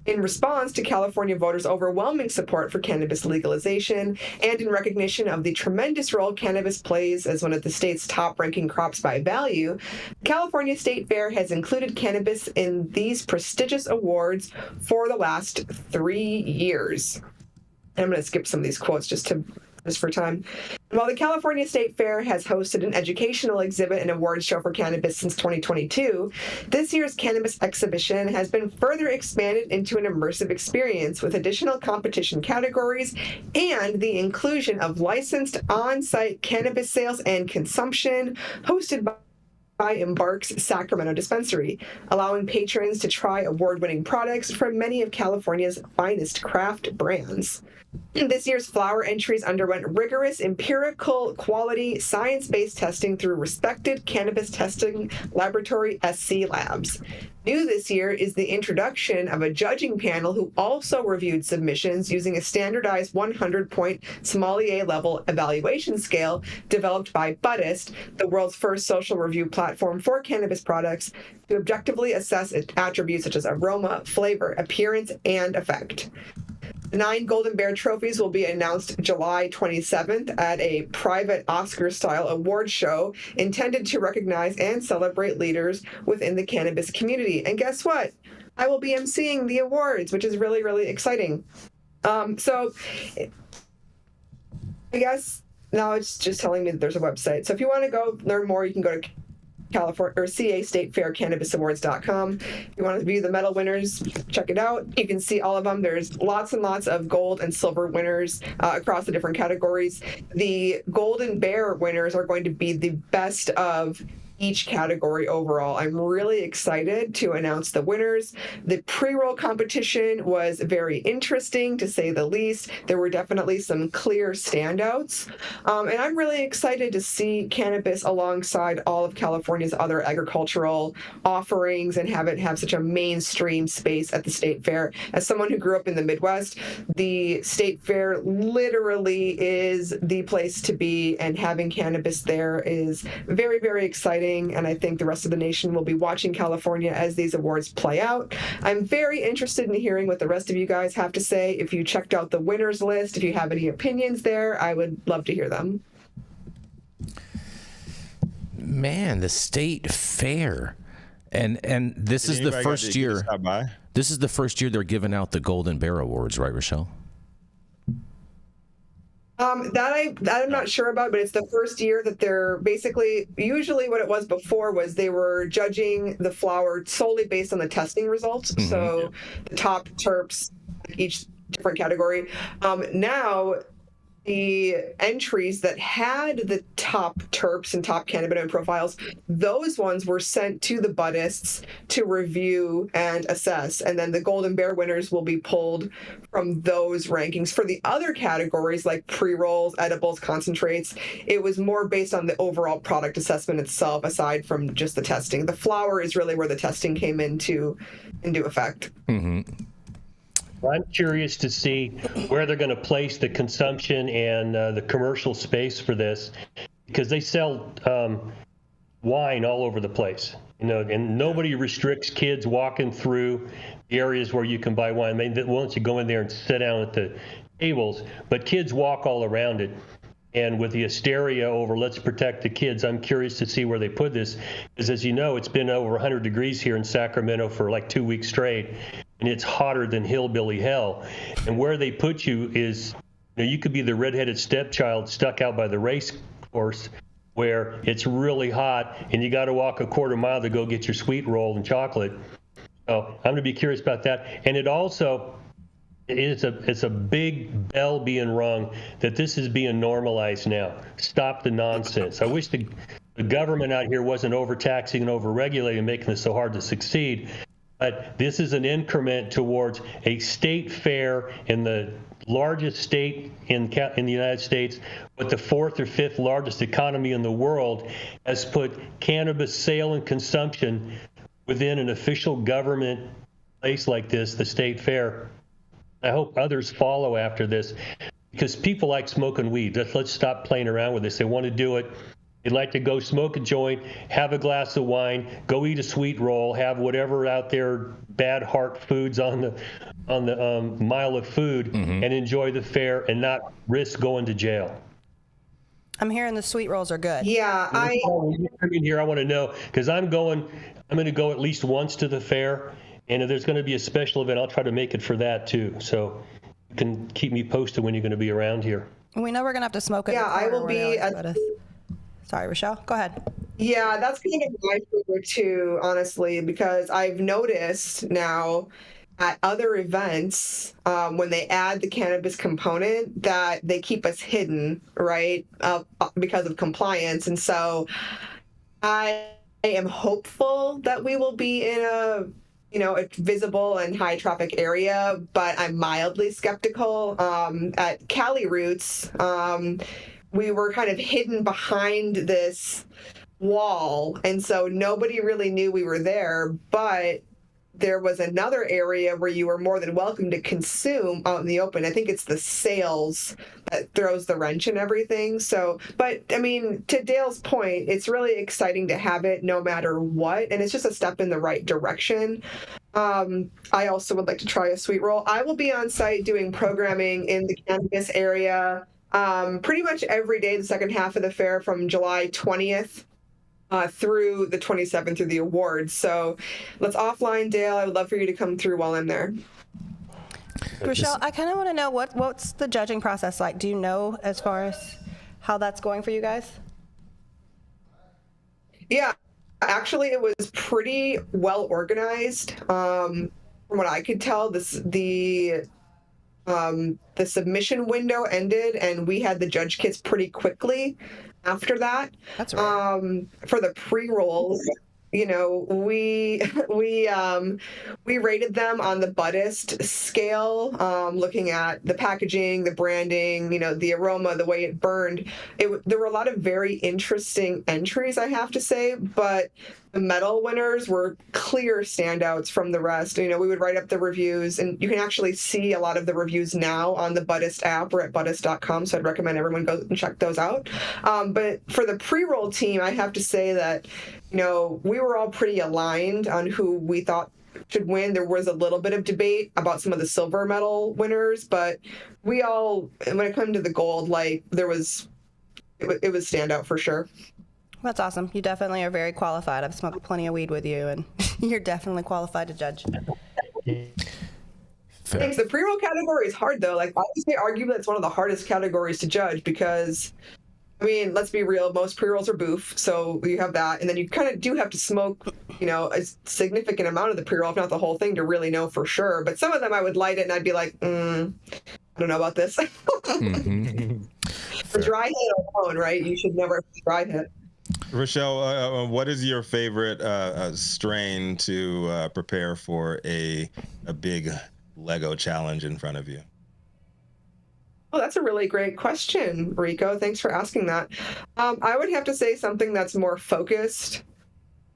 In response to California voters' overwhelming support for cannabis legalization and in recognition of the tremendous role cannabis plays as one of the state's top-ranking crops by value, the California State Fair has included cannabis in these prestigious awards for the last 3 years. And I'm going to skip some of these quotes just for time. While the California State Fair has hosted an educational exhibit and awards show for cannabis since 2022, this year's cannabis exhibition has been further expanded into an immersive experience with additional competition categories and the inclusion of licensed on-site cannabis sales and consumption hosted by Embark's Sacramento dispensary, allowing patrons to try award-winning products from many of California's finest craft brands. This year's flower entries underwent rigorous empirical quality science-based testing through respected cannabis testing laboratory SC Labs. New this year is the introduction of a judging panel who also reviewed submissions using a standardized 100-point sommelier level evaluation scale developed by Buddhist, the world's first social review platform for cannabis products, to objectively assess attributes such as aroma, flavor, appearance, and effect. The 9 Golden Bear trophies will be announced July 27th at a private Oscar-style award show intended to recognize and celebrate leaders within the cannabis community. And guess what? I will be emceeing the awards, which is really, really exciting. So I guess now it's just telling me that there's a website. So if you want to go learn more, you can go to California or CA State Fair CannabisAwards.com. If you want to view the medal winners, check it out. You can see all of them. There's lots and lots of gold and silver winners across the different categories. The Golden Bear winners are going to be the best of each category overall. I'm really excited to announce the winners. The pre-roll competition was very interesting, to say the least. There were definitely some clear standouts. And I'm really excited to see cannabis alongside all of California's other agricultural offerings and have it have such a mainstream space at the State Fair. As someone who grew up in the Midwest, the State Fair literally is the place to be, and having cannabis there is very, very exciting. And I think the rest of the nation will be watching California as these awards play out. I'm very interested in hearing what the rest of you guys have to say. If you checked out the winners list, if you have any opinions there, I would love to hear them. Man, the State Fair. And this is the first year. This is the first year they're giving out the Golden Bear Awards, right, Rachelle? That I'm not sure about, but it's the first year that they're basically, usually what it was before was they were judging the flower solely based on the testing results. Mm-hmm. So the top terps, each different category. Now the entries that had the top terps and top cannabinoid profiles, those ones were sent to the buddists to review and assess. And then the Golden Bear winners will be pulled from those rankings. For the other categories like pre-rolls, edibles, concentrates, it was more based on the overall product assessment itself, aside from just the testing. The flower is really where the testing came into effect. Mm-hmm. I'm curious to see where they're going to place the consumption and the commercial space for this, because they sell wine all over the place, and nobody restricts kids walking through the areas where you can buy wine. I mean, once you go in there and sit down at the tables, but kids walk all around it. And with the hysteria over let's protect the kids, I'm curious to see where they put this, because as you know, it's been over 100 degrees here in Sacramento for like 2 weeks straight, and it's hotter than hillbilly hell. And where they put you is, you could be the redheaded stepchild stuck out by the race course where it's really hot and you got to walk a quarter mile to go get your sweet roll and chocolate. So I'm going to be curious about that. And it also, it's a big bell being rung that this is being normalized now. Stop the nonsense. I wish the government out here wasn't overtaxing and overregulating, making this so hard to succeed. But this is an increment towards a state fair in the largest state in the United States, but the fourth or fifth largest economy in the world, has put cannabis sale and consumption within an official government place like this, the state fair. I hope others follow after this, because people like smoking weed. Let's stop playing around with this. They want to do it. They'd like to go smoke a joint, have a glass of wine, go eat a sweet roll, have whatever out there bad heart foods on the mile of food, and enjoy the fair and not risk going to jail. I'm hearing the sweet rolls are good. Yeah, When you come in here, I want to know, because I'm going to go at least once to the fair. And if there's going to be a special event, I'll try to make it for that too. So you can keep me posted when you're going to be around here. We know we're going to have to smoke it. Yeah, I will be at... Sorry, Rachelle, go ahead. Yeah, that's kind of my favorite too, honestly, because I've noticed now at other events, when they add the cannabis component, that they keep us hidden, right, because of compliance. And so I am hopeful that we will be in a visible and high traffic area, but I'm mildly skeptical. At Cali Roots, we were kind of hidden behind this wall, and so nobody really knew we were there, but there was another area where you were more than welcome to consume out in the open. I think it's the sales that throws the wrench in everything. So, but I mean, to Dale's point, it's really exciting to have it no matter what, and it's just a step in the right direction. I also would like to try a sweet roll. I will be on site doing programming in the cannabis area pretty much every day the second half of the fair, from July 20th through the 27th through the awards. So let's offline, Dale. I would love for you to come through while I'm there. Rachelle, I kind of want to know what's the judging process like? Do you know as far as how that's going for you guys? Yeah, actually, it was pretty well organized. From what I could tell, the submission window ended, and we had the judge kits pretty quickly after that. That's right. For the pre-rolls, we rated them on the Buddhist scale, looking at the packaging, the branding, the aroma, the way it burned. There were a lot of very interesting entries, I have to say, but the medal winners were clear standouts from the rest. We would write up the reviews, and you can actually see a lot of the reviews now on the Buddhist app or at buddhist.com, so I'd recommend everyone go and check those out. But for the pre-roll team, I have to say that, we were all pretty aligned on who we thought should win. There was a little bit of debate about some of the silver medal winners, but we all, when it came to the gold, it was standout for sure. That's awesome. You definitely are very qualified. I've smoked plenty of weed with you, and you're definitely qualified to judge. Thanks. The pre-roll category is hard, though. I would say arguably it's one of the hardest categories to judge because, let's be real, most pre-rolls are boof, so you have that, and then you kind of do have to smoke, a significant amount of the pre-roll, if not the whole thing, to really know for sure. But some of them I would light it and I'd be like, I don't know about this. For dry hit alone, right? You should never dry hit. Rachelle, what is your favorite strain to prepare for a big Lego challenge in front of you? Oh, that's a really great question, Rico. Thanks for asking that. I would have to say something that's more focused,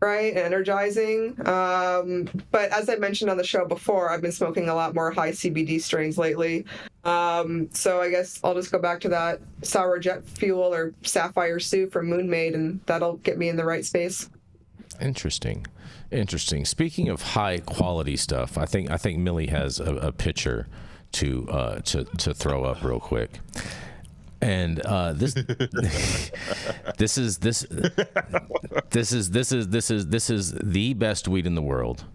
right? Energizing. But as I mentioned on the show before, I've been smoking a lot more high CBD strains lately. So I guess I'll just go back to that Sour Jet Fuel or Sapphire Sue from Moon Maid, and that'll get me in the right space. Interesting. Speaking of high quality stuff, I think Millie has a picture to throw up real quick. And this is the best weed in the world,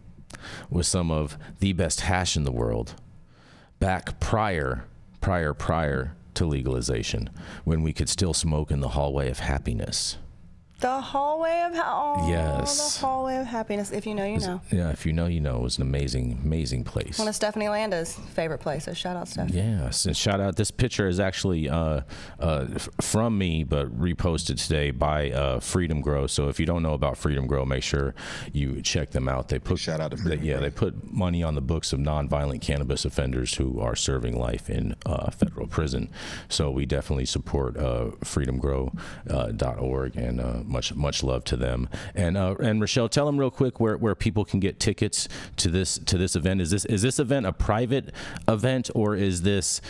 with some of the best hash in the world, back prior to legalization, when we could still smoke in the hallway of happiness. The hallway of yes. The hallway of happiness. If you know, you know. Yeah, if you know, you know. It was an amazing place. One of Stephanie Landa's favorite places. Shout out, Steph. Yes, and shout out. This picture is actually from me, but reposted today by Freedom Grow. So if you don't know about Freedom Grow, make sure you check them out. They put shout out to Freedom Grow. They put money on the books of nonviolent cannabis offenders who are serving life in federal prison. So we definitely support freedomgrow.org and much love to them. And Rachelle, tell them real quick where people can get tickets to this event. Is this event a private event, or is this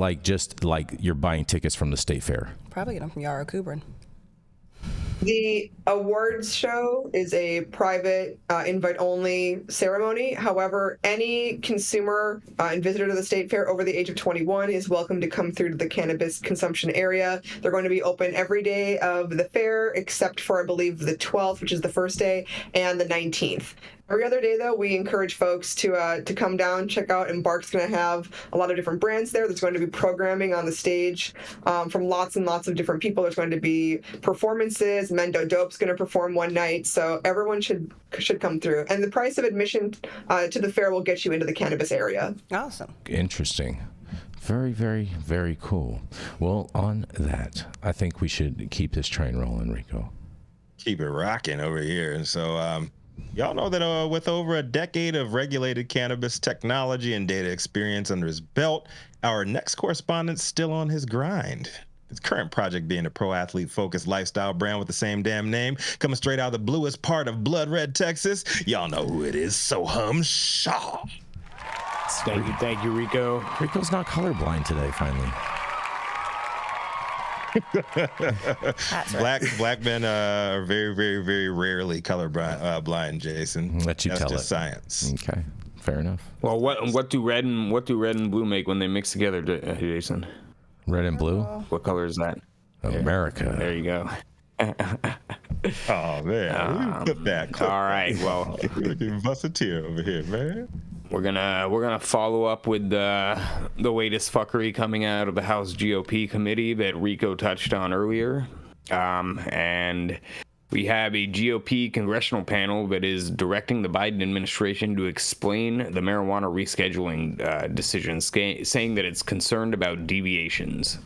like just like you're buying tickets from the state fair? Probably get them from Yara Kubrin. The awards show is a private, invite-only ceremony. However, any consumer and visitor to the state fair over the age of 21 is welcome to come through to the cannabis consumption area. They're going to be open every day of the fair, except for, I believe, the 12th, which is the first day, and the 19th. Every other day, though, we encourage folks to come down, check out. Embark's going to have a lot of different brands there. There's going to be programming on the stage from lots and lots of different people. There's going to be performances. Mendo Dope's going to perform one night. So everyone should come through. And the price of admission to the fair will get you into the cannabis area. Awesome. Interesting. Very, very, very cool. Well, on that, I think we should keep this train rolling, Rico. Keep it rocking over here. And so, y'all know that with over a decade of regulated cannabis technology and data experience under his belt, our next correspondent's still on his grind. His current project being a pro athlete-focused lifestyle brand with the same damn name, coming straight out of the bluest part of Blood Red, Texas. Y'all know who it is, Sohum Shah. Thank you, Rico. Rico's not colorblind today, finally. Black men are very, very, very rarely colorblind, Jason. Let you That's tell just it. Science. Okay, fair enough. Well, what do red and blue make when they mix together, Jason? Red and blue? What color is that? America. There you go. Oh man, clip that. All right, well, you can bust a tear over here, man. We're gonna follow up with the latest fuckery coming out of the House GOP committee that Rico touched on earlier, and we have a GOP congressional panel that is directing the Biden administration to explain the marijuana rescheduling decision, saying that it's concerned about deviations.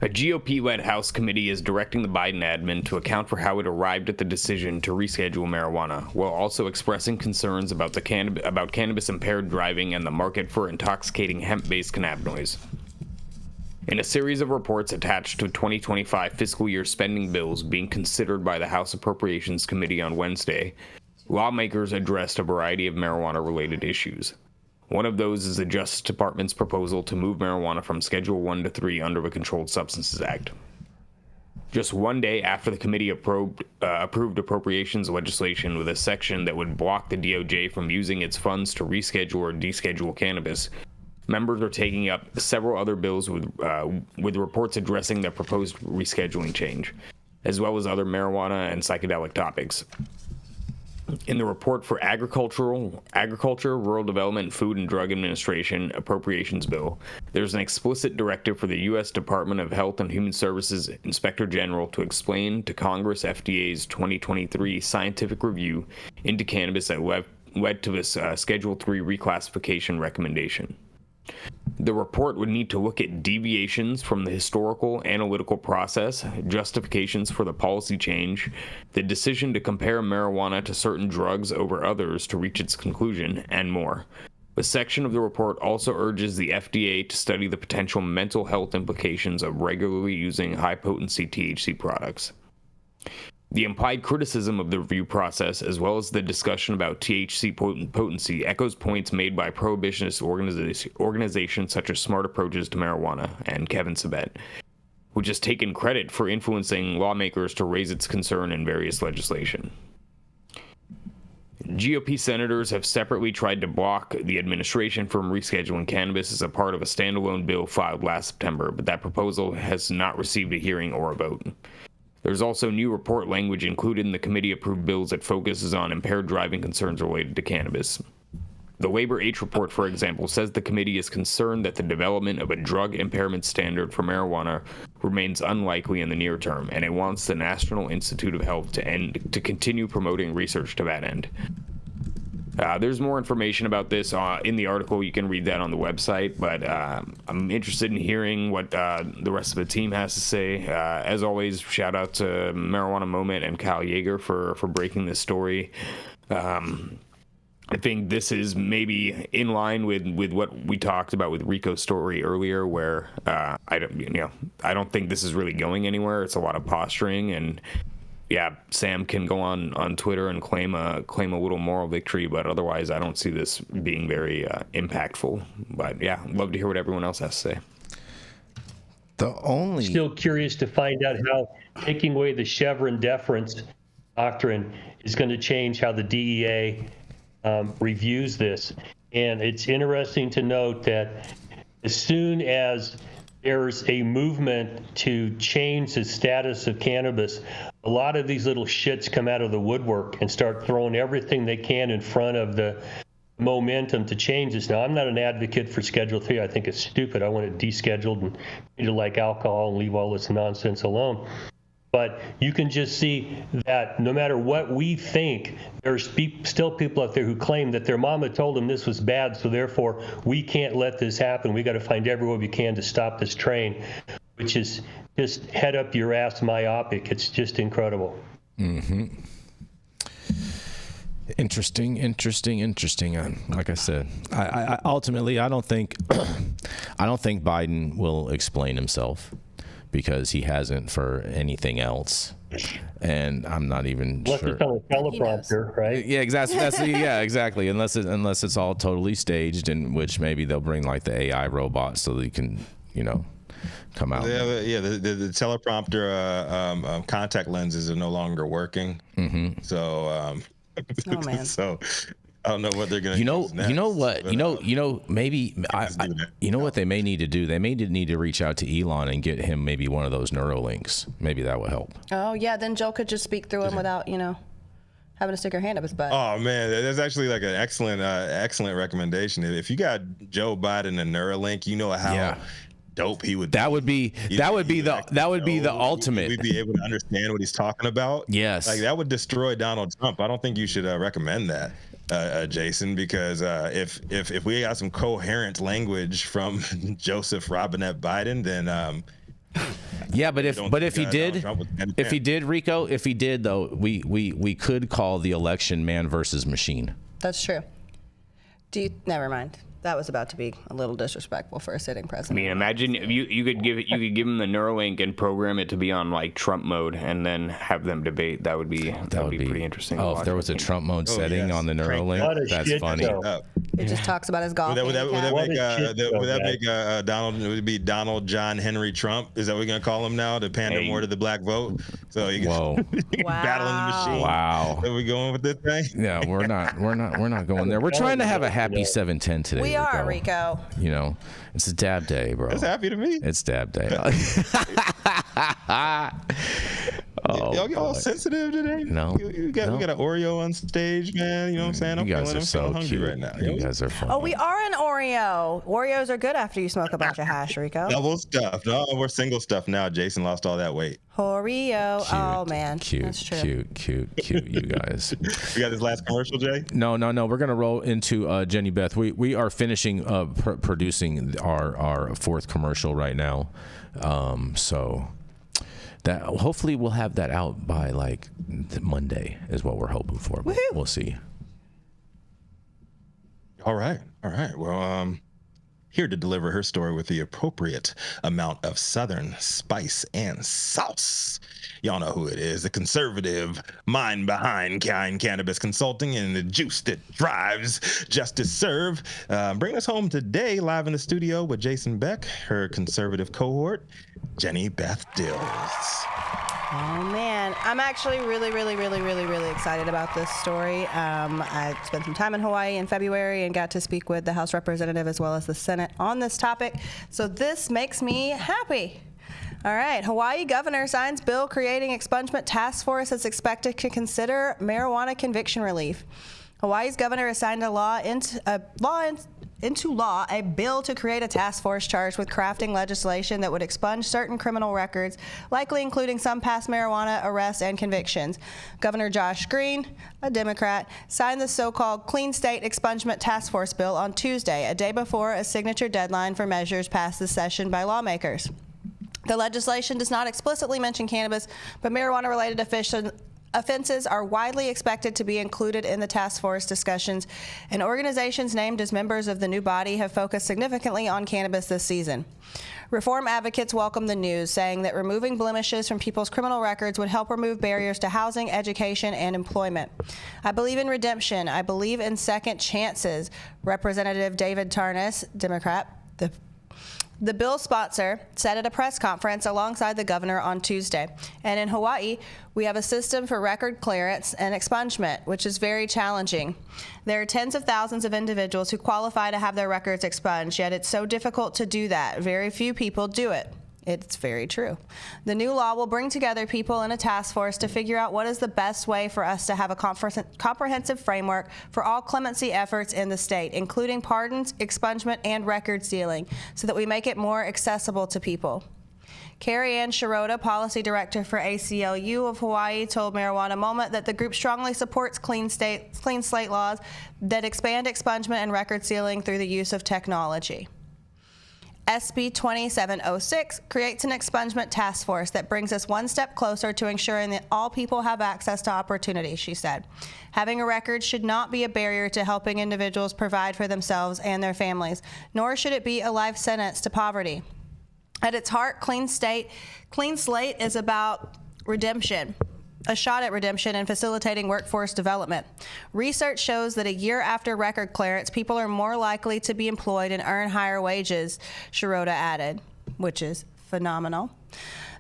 A GOP-led House committee is directing the Biden admin to account for how it arrived at the decision to reschedule marijuana, while also expressing concerns about cannabis-impaired driving and the market for intoxicating hemp-based cannabinoids. In a series of reports attached to 2025 fiscal year spending bills being considered by the House Appropriations Committee on Wednesday, lawmakers addressed a variety of marijuana-related issues. One of those is the Justice Department's proposal to move marijuana from Schedule 1 to 3 under the Controlled Substances Act. Just one day after the committee approved appropriations legislation with a section that would block the DOJ from using its funds to reschedule or deschedule cannabis, members are taking up several other bills with reports addressing the proposed rescheduling change, as well as other marijuana and psychedelic topics. In the report for Agriculture, Rural Development, Food and Drug Administration Appropriations Bill, there's an explicit directive for the U.S. Department of Health and Human Services Inspector General to explain to Congress FDA's 2023 scientific review into cannabis that led to this Schedule 3 reclassification recommendation. The report would need to look at deviations from the historical analytical process, justifications for the policy change, the decision to compare marijuana to certain drugs over others to reach its conclusion, and more. A section of the report also urges the FDA to study the potential mental health implications of regularly using high-potency THC products. The implied criticism of the review process, as well as the discussion about THC potency, echoes points made by prohibitionist organizations such as Smart Approaches to Marijuana and Kevin Sabet, which has taken credit for influencing lawmakers to raise its concern in various legislation. GOP senators have separately tried to block the administration from rescheduling cannabis as a part of a standalone bill filed last September, but that proposal has not received a hearing or a vote. There's also new report language included in the committee-approved bills that focuses on impaired driving concerns related to cannabis. The Labor H report, for example, says the committee is concerned that the development of a drug impairment standard for marijuana remains unlikely in the near term, and it wants the National Institute of Health to continue promoting research to that end. There's more information about this in the article. You can read that on the website, but I'm interested in hearing what the rest of the team has to say. As always, shout out to Marijuana Moment and Kyle Yeager for breaking this story. I think this is maybe in line with what we talked about with Rico's story earlier, where I don't think this is really going anywhere. It's a lot of posturing, and yeah, Sam can go on Twitter and claim a little moral victory, but otherwise I don't see this being very impactful. But yeah, I'd love to hear what everyone else has to say. Still curious to find out how taking away the Chevron deference doctrine is going to change how the DEA reviews this. And it's interesting to note that as soon as there's a movement to change the status of cannabis, a lot of these little shits come out of the woodwork and start throwing everything they can in front of the momentum to change this. Now, I'm not an advocate for Schedule 3. I think it's stupid. I want it descheduled and treated like alcohol and leave all this nonsense alone. But you can just see that no matter what we think, there's still people out there who claim that their mama told them this was bad, so therefore we can't let this happen. We got to find every way we can to stop this train, which is just head up your ass myopic. It's just incredible. Mm-hmm. Interesting. Like I said, I ultimately I don't think Biden will explain himself, because he hasn't for anything else, and I'm not even sure. Unless it's on a teleprompter, right? Yeah, exactly. Yeah, exactly. Unless it's all totally staged, in which maybe they'll bring like the AI robot so they can, come out. Yeah, the teleprompter contact lenses are no longer working. Mm-hmm. So, oh man. So I don't know what they're gonna. What they may need to do. They may need to reach out to Elon and get him maybe one of those Neuralinks. Maybe that will help. Oh yeah, then Joe could just speak through him without having to stick her hand up his butt. Oh man, that's actually like an excellent recommendation. If you got Joe Biden and Neuralink, you know how dope he would. That would be the ultimate. We'd be able to understand what he's talking about. Yes, like that would destroy Donald Trump. I don't think you should recommend that. Jason, because if we got some coherent language from Joseph Robinette Biden, then but if he did, Rico, though, we could call the election man versus machine. That's true. Never mind. That was about to be a little disrespectful for a sitting president. I mean, imagine if you could give him the Neuralink and program it to be on like Trump mode, and then have them debate. That would be pretty interesting. Oh, if there was a Trump mode setting on the Neuralink, that's funny. It just talks about his golf. Would that make Donald? Would it be Donald John Henry Trump? Is that what we're gonna call him now to pander more to the black vote? So you battling the machine. Wow. Are we going with this thing? Yeah, we're not going there. We're trying to have a happy 710 today. We are, Rico. It's a dab day, bro. That's happy to me. It's dab day. Y'all get all sensitive today? No. We got an Oreo on stage, man. You know what I'm saying? You guys are so hungry cute right now. You guys are fun. Oh, we are an Oreo. Oreos are good after you smoke a bunch of hash, Rico. Double stuff. No, we're single stuff now. Jason lost all that weight. Oreo. Oh, man. That's true. Cute, you guys. You got this last commercial, Jay? No. We're going to roll into Jenny Beth. We are finishing producing our fourth commercial right now. So that hopefully we'll have that out by like Monday is what we're hoping for. But we'll see. All right. Well, here to deliver her story with the appropriate amount of Southern spice and sauce. Y'all know who it is, the conservative mind behind Cannabis Consulting and the juice that drives Justice Serve. Bring us home today, live in the studio with Jason Beck, her conservative cohort, Jenny Beth Dills. Oh, man. I'm actually really excited about this story. I spent some time in Hawaii in February and got to speak with the House representative as well as the Senate on this topic. So this makes me happy. All right. Hawaii governor signs bill creating expungement task force that's expected to consider marijuana conviction relief. Hawaii's governor has signed into law a bill to create a task force charged with crafting legislation that would expunge certain criminal records, likely including some past marijuana arrests and convictions. Governor Josh Green, a Democrat, signed the so-called Clean State Expungement Task Force bill on Tuesday, a day before a signature deadline for measures passed this session by lawmakers. The legislation does not explicitly mention cannabis, but marijuana-related offenses are widely expected to be included in the task force discussions, and organizations named as members of the new body have focused significantly on cannabis this season. Reform advocates welcome the news, saying that removing blemishes from people's criminal records would help remove barriers to housing, education, and employment. I believe in redemption. I believe in second chances. Representative David Tarnas, Democrat, the bill sponsor, said at a press conference alongside the governor on Tuesday. And in Hawaii, we have a system for record clearance and expungement, which is very challenging. There are tens of thousands of individuals who qualify to have their records expunged, yet it's so difficult to do that. Very few people do it. It's very true. The new law will bring together people in a task force to figure out what is the best way for us to have a comprehensive framework for all clemency efforts in the state, including pardons, expungement, and record sealing, so that we make it more accessible to people. Carrie Ann Shirota, policy director for ACLU of Hawaii, told Marijuana Moment that the group strongly supports clean slate laws that expand expungement and record sealing through the use of technology. SB 2706 creates an expungement task force that brings us one step closer to ensuring that all people have access to opportunity, she said. Having a record should not be a barrier to helping individuals provide for themselves and their families, nor should it be a life sentence to poverty. At its heart, Clean Slate is about redemption. A shot at redemption and facilitating workforce development. Research shows that a year after record clearance, people are more likely to be employed and earn higher wages, Shirota added, which is phenomenal.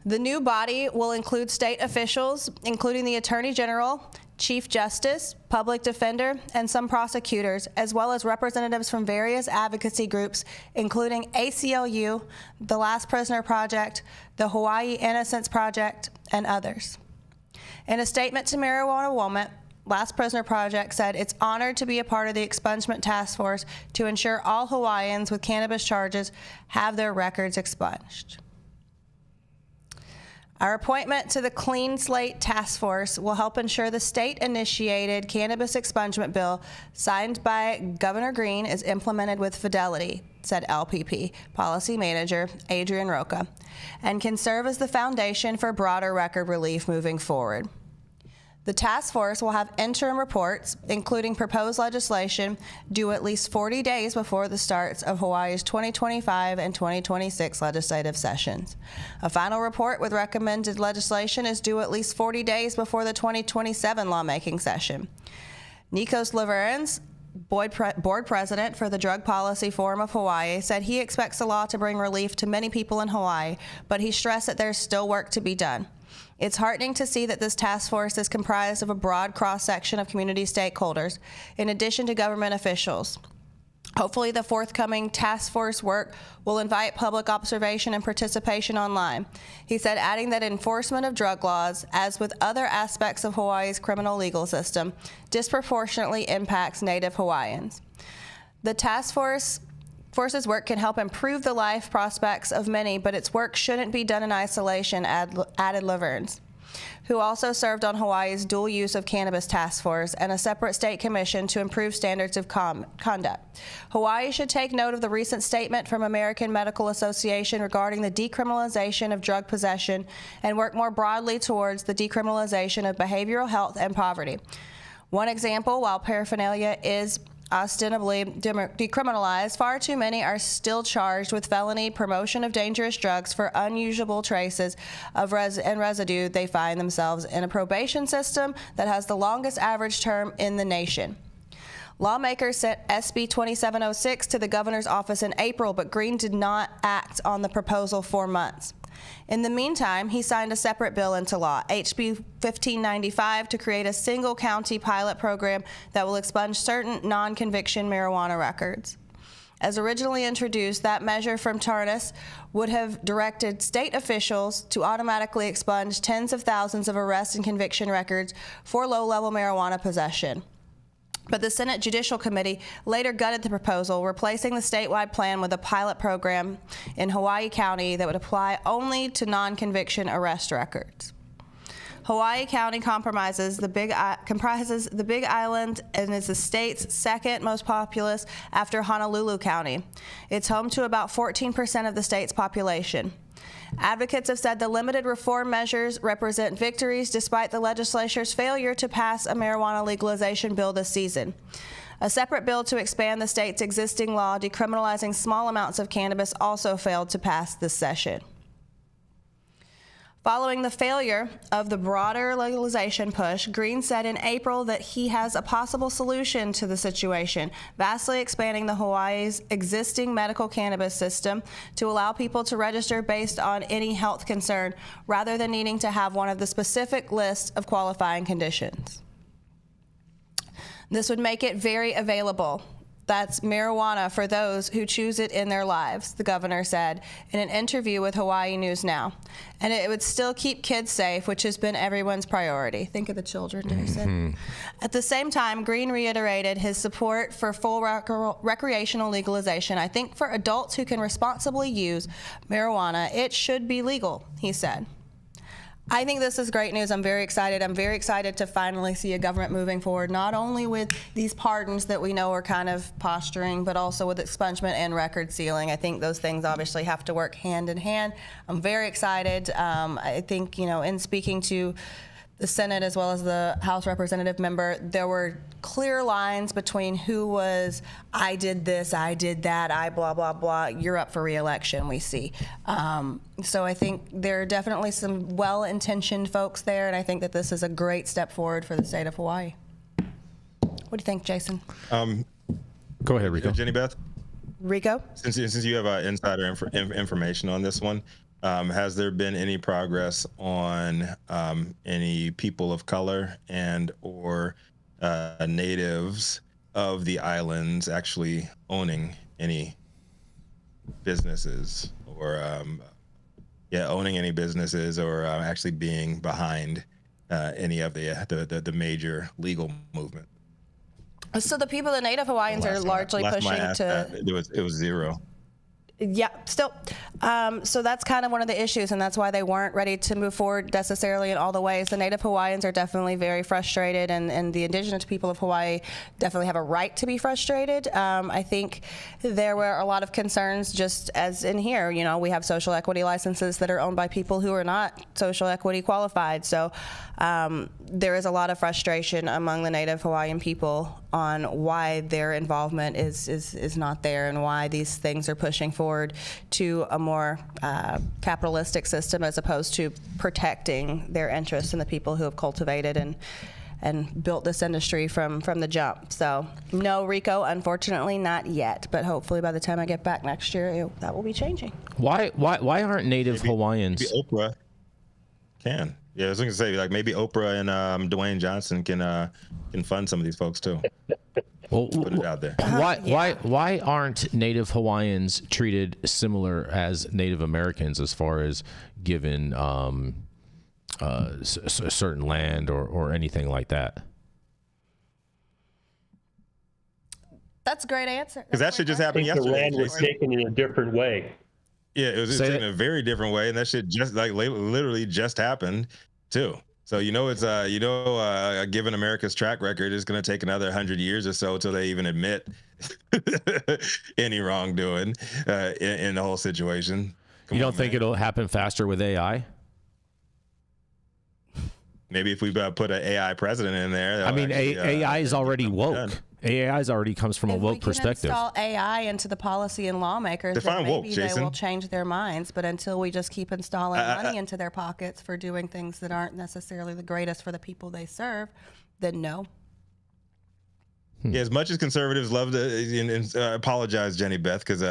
The new body will include state officials, including the Attorney General, Chief Justice, Public Defender, and some prosecutors, as well as representatives from various advocacy groups, including ACLU, the Last Prisoner Project, the Hawaii Innocence Project, and others. In a statement to Marijuana Moment, Last Prisoner Project said it's honored to be a part of the expungement task force to ensure all Hawaiians with cannabis charges have their records expunged. Our appointment to the Clean Slate Task Force will help ensure the state-initiated cannabis expungement bill signed by Governor Green is implemented with fidelity, said LPP Policy Manager Adrian Roca, and can serve as the foundation for broader record relief moving forward. The task force will have interim reports, including proposed legislation, due at least 40 days before the starts of Hawaii's 2025 and 2026 legislative sessions. A final report with recommended legislation is due at least 40 days before the 2027 lawmaking session. Nikos Laverens, board president for the Drug Policy Forum of Hawaii, said he expects the law to bring relief to many people in Hawaii, but he stressed that there's still work to be done. It's heartening to see that this task force is comprised of a broad cross-section of community stakeholders, in addition to government officials. Hopefully, the forthcoming task force work will invite public observation and participation online. He said, adding that enforcement of drug laws, as with other aspects of Hawaii's criminal legal system, disproportionately impacts Native Hawaiians. The task force's work can help improve the life prospects of many, but its work shouldn't be done in isolation, added Laverns, who also served on Hawaii's dual use of cannabis task force and a separate state commission to improve standards of conduct. Hawaii should take note of the recent statement from American Medical Association regarding the decriminalization of drug possession and work more broadly towards the decriminalization of behavioral health and poverty. One example, while paraphernalia is ostensibly decriminalized, far too many are still charged with felony promotion of dangerous drugs for unusual traces of residue they find themselves in a probation system that has the longest average term in the nation. Lawmakers sent SB 2706 to the governor's office in April, but Green did not act on the proposal for months. In the meantime, he signed a separate bill into law, HB 1595, to create a single county pilot program that will expunge certain non-conviction marijuana records. As originally introduced, that measure from Tarnas would have directed state officials to automatically expunge tens of thousands of arrest and conviction records for low-level marijuana possession. But the Senate Judicial Committee later gutted the proposal, replacing the statewide plan with a pilot program in Hawaii County that would apply only to non-conviction arrest records. Hawaii County comprises the Big Island and is the state's second most populous after Honolulu County. It's home to about 14% of the state's population. Advocates have said the limited reform measures represent victories despite the legislature's failure to pass a marijuana legalization bill this season. A separate bill to expand the state's existing law decriminalizing small amounts of cannabis also failed to pass this session. Following the failure of the broader legalization push, Green said in April that he has a possible solution to the situation, vastly expanding the Hawaii's existing medical cannabis system to allow people to register based on any health concern, rather than needing to have one of the specific lists of qualifying conditions. This would make it very available. That's marijuana for those who choose it in their lives, the governor said in an interview with Hawaii News Now. And it would still keep kids safe, which has been everyone's priority. Think of the children, Jason. At the same time, Green reiterated his support for full recreational legalization. I think for adults who can responsibly use marijuana, it should be legal, he said. I think this is great news. I'm very excited. I'm very excited to finally see a government moving forward, not only with these pardons that we know are kind of posturing, but also with expungement and record sealing. I think those things obviously have to work hand in hand. I'm very excited. I think, in speaking to the Senate as well as the House Representative member, there were clear lines between who was, I did this, I did that, I blah, blah, blah, you're up for re-election, we see. So I think there are definitely some well-intentioned folks there, and I think that this is a great step forward for the state of Hawaii. What do you think, Jason? Go ahead, Rico. Jenny Beth? Rico? Since you have insider information on this one, has there been any progress on any people of color and or natives of the islands actually owning any businesses or owning any businesses or actually being behind any of the major legal movement? So the people, the Native Hawaiians, are largely pushing to. It was zero. Yeah, still. So that's kind of one of the issues, and that's why they weren't ready to move forward necessarily in all the ways. The Native Hawaiians are definitely very frustrated, and the indigenous people of Hawaii definitely have a right to be frustrated. I think there were a lot of concerns, just as in here, we have social equity licenses that are owned by people who are not social equity qualified. So there is a lot of frustration among the Native Hawaiian people on why their involvement is not there and why these things are pushing forward to a more capitalistic system as opposed to protecting their interests and the people who have cultivated and built this industry from the jump. So no, Rico, unfortunately not yet, but hopefully by the time I get back next year, that will be changing. Why aren't Native Hawaiians? Maybe Oprah can. Yeah, I was going to say, maybe Oprah and Dwayne Johnson can fund some of these folks too. Well, Put it out there. Why aren't Native Hawaiians treated similar as Native Americans as far as given a certain land or anything like that? That's a great answer. Because that shit just happened I think yesterday. the land was taken in a different way. Yeah, it was just taken in a very different way, and that shit just like literally just happened too. So given America's track record, it's going to take another 100 years or so till they even admit any wrongdoing in the whole situation. You don't think it'll happen faster with AI? Maybe if we put an AI president in there. I mean, AI is already woke. AI already comes from a woke perspective. If we can install AI into the policy and lawmakers, Define then woke, maybe Jason. they will change their minds. But until we just keep installing money into their pockets for doing things that aren't necessarily the greatest for the people they serve, then no. Yeah, as much as conservatives love to apologize, Jenny Beth, because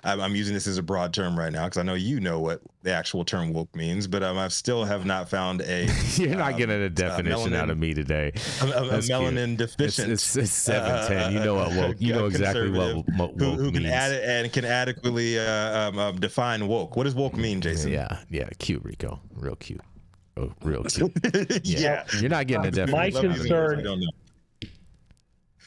I'm using this as a broad term right now, because I know you know what the actual term woke means, but I still have not found a. You're not getting a definition out of me today. A melanin deficient. It's 710. You know what woke. You know exactly what woke who can means. can adequately define woke. What does woke mean, Jason? Yeah, cute, Rico, real cute. Oh, real cute. Yeah. You're not getting a definition.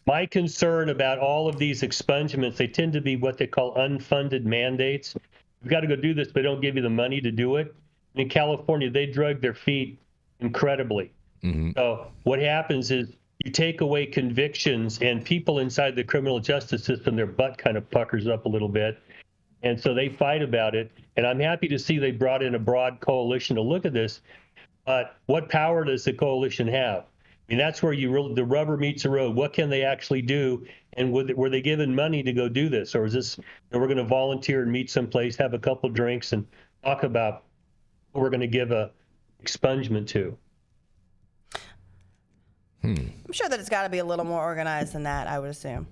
My concern about all of these expungements, they tend to be what they call unfunded mandates. You've got to go do this, but they don't give you the money to do it. In California, they drug their feet incredibly. Mm-hmm. So what happens is you take away convictions, and people inside the criminal justice system, their butt kind of puckers up a little bit. And so they fight about it. And I'm happy to see they brought in a broad coalition to look at this. But what power does the coalition have? I mean, that's where the rubber meets the road. What can they actually do? And were they given money to go do this? Or is this, we're going to volunteer and meet someplace, have a couple drinks, and talk about who we're going to give a expungement to? I'm sure that it's got to be a little more organized than that, I would assume.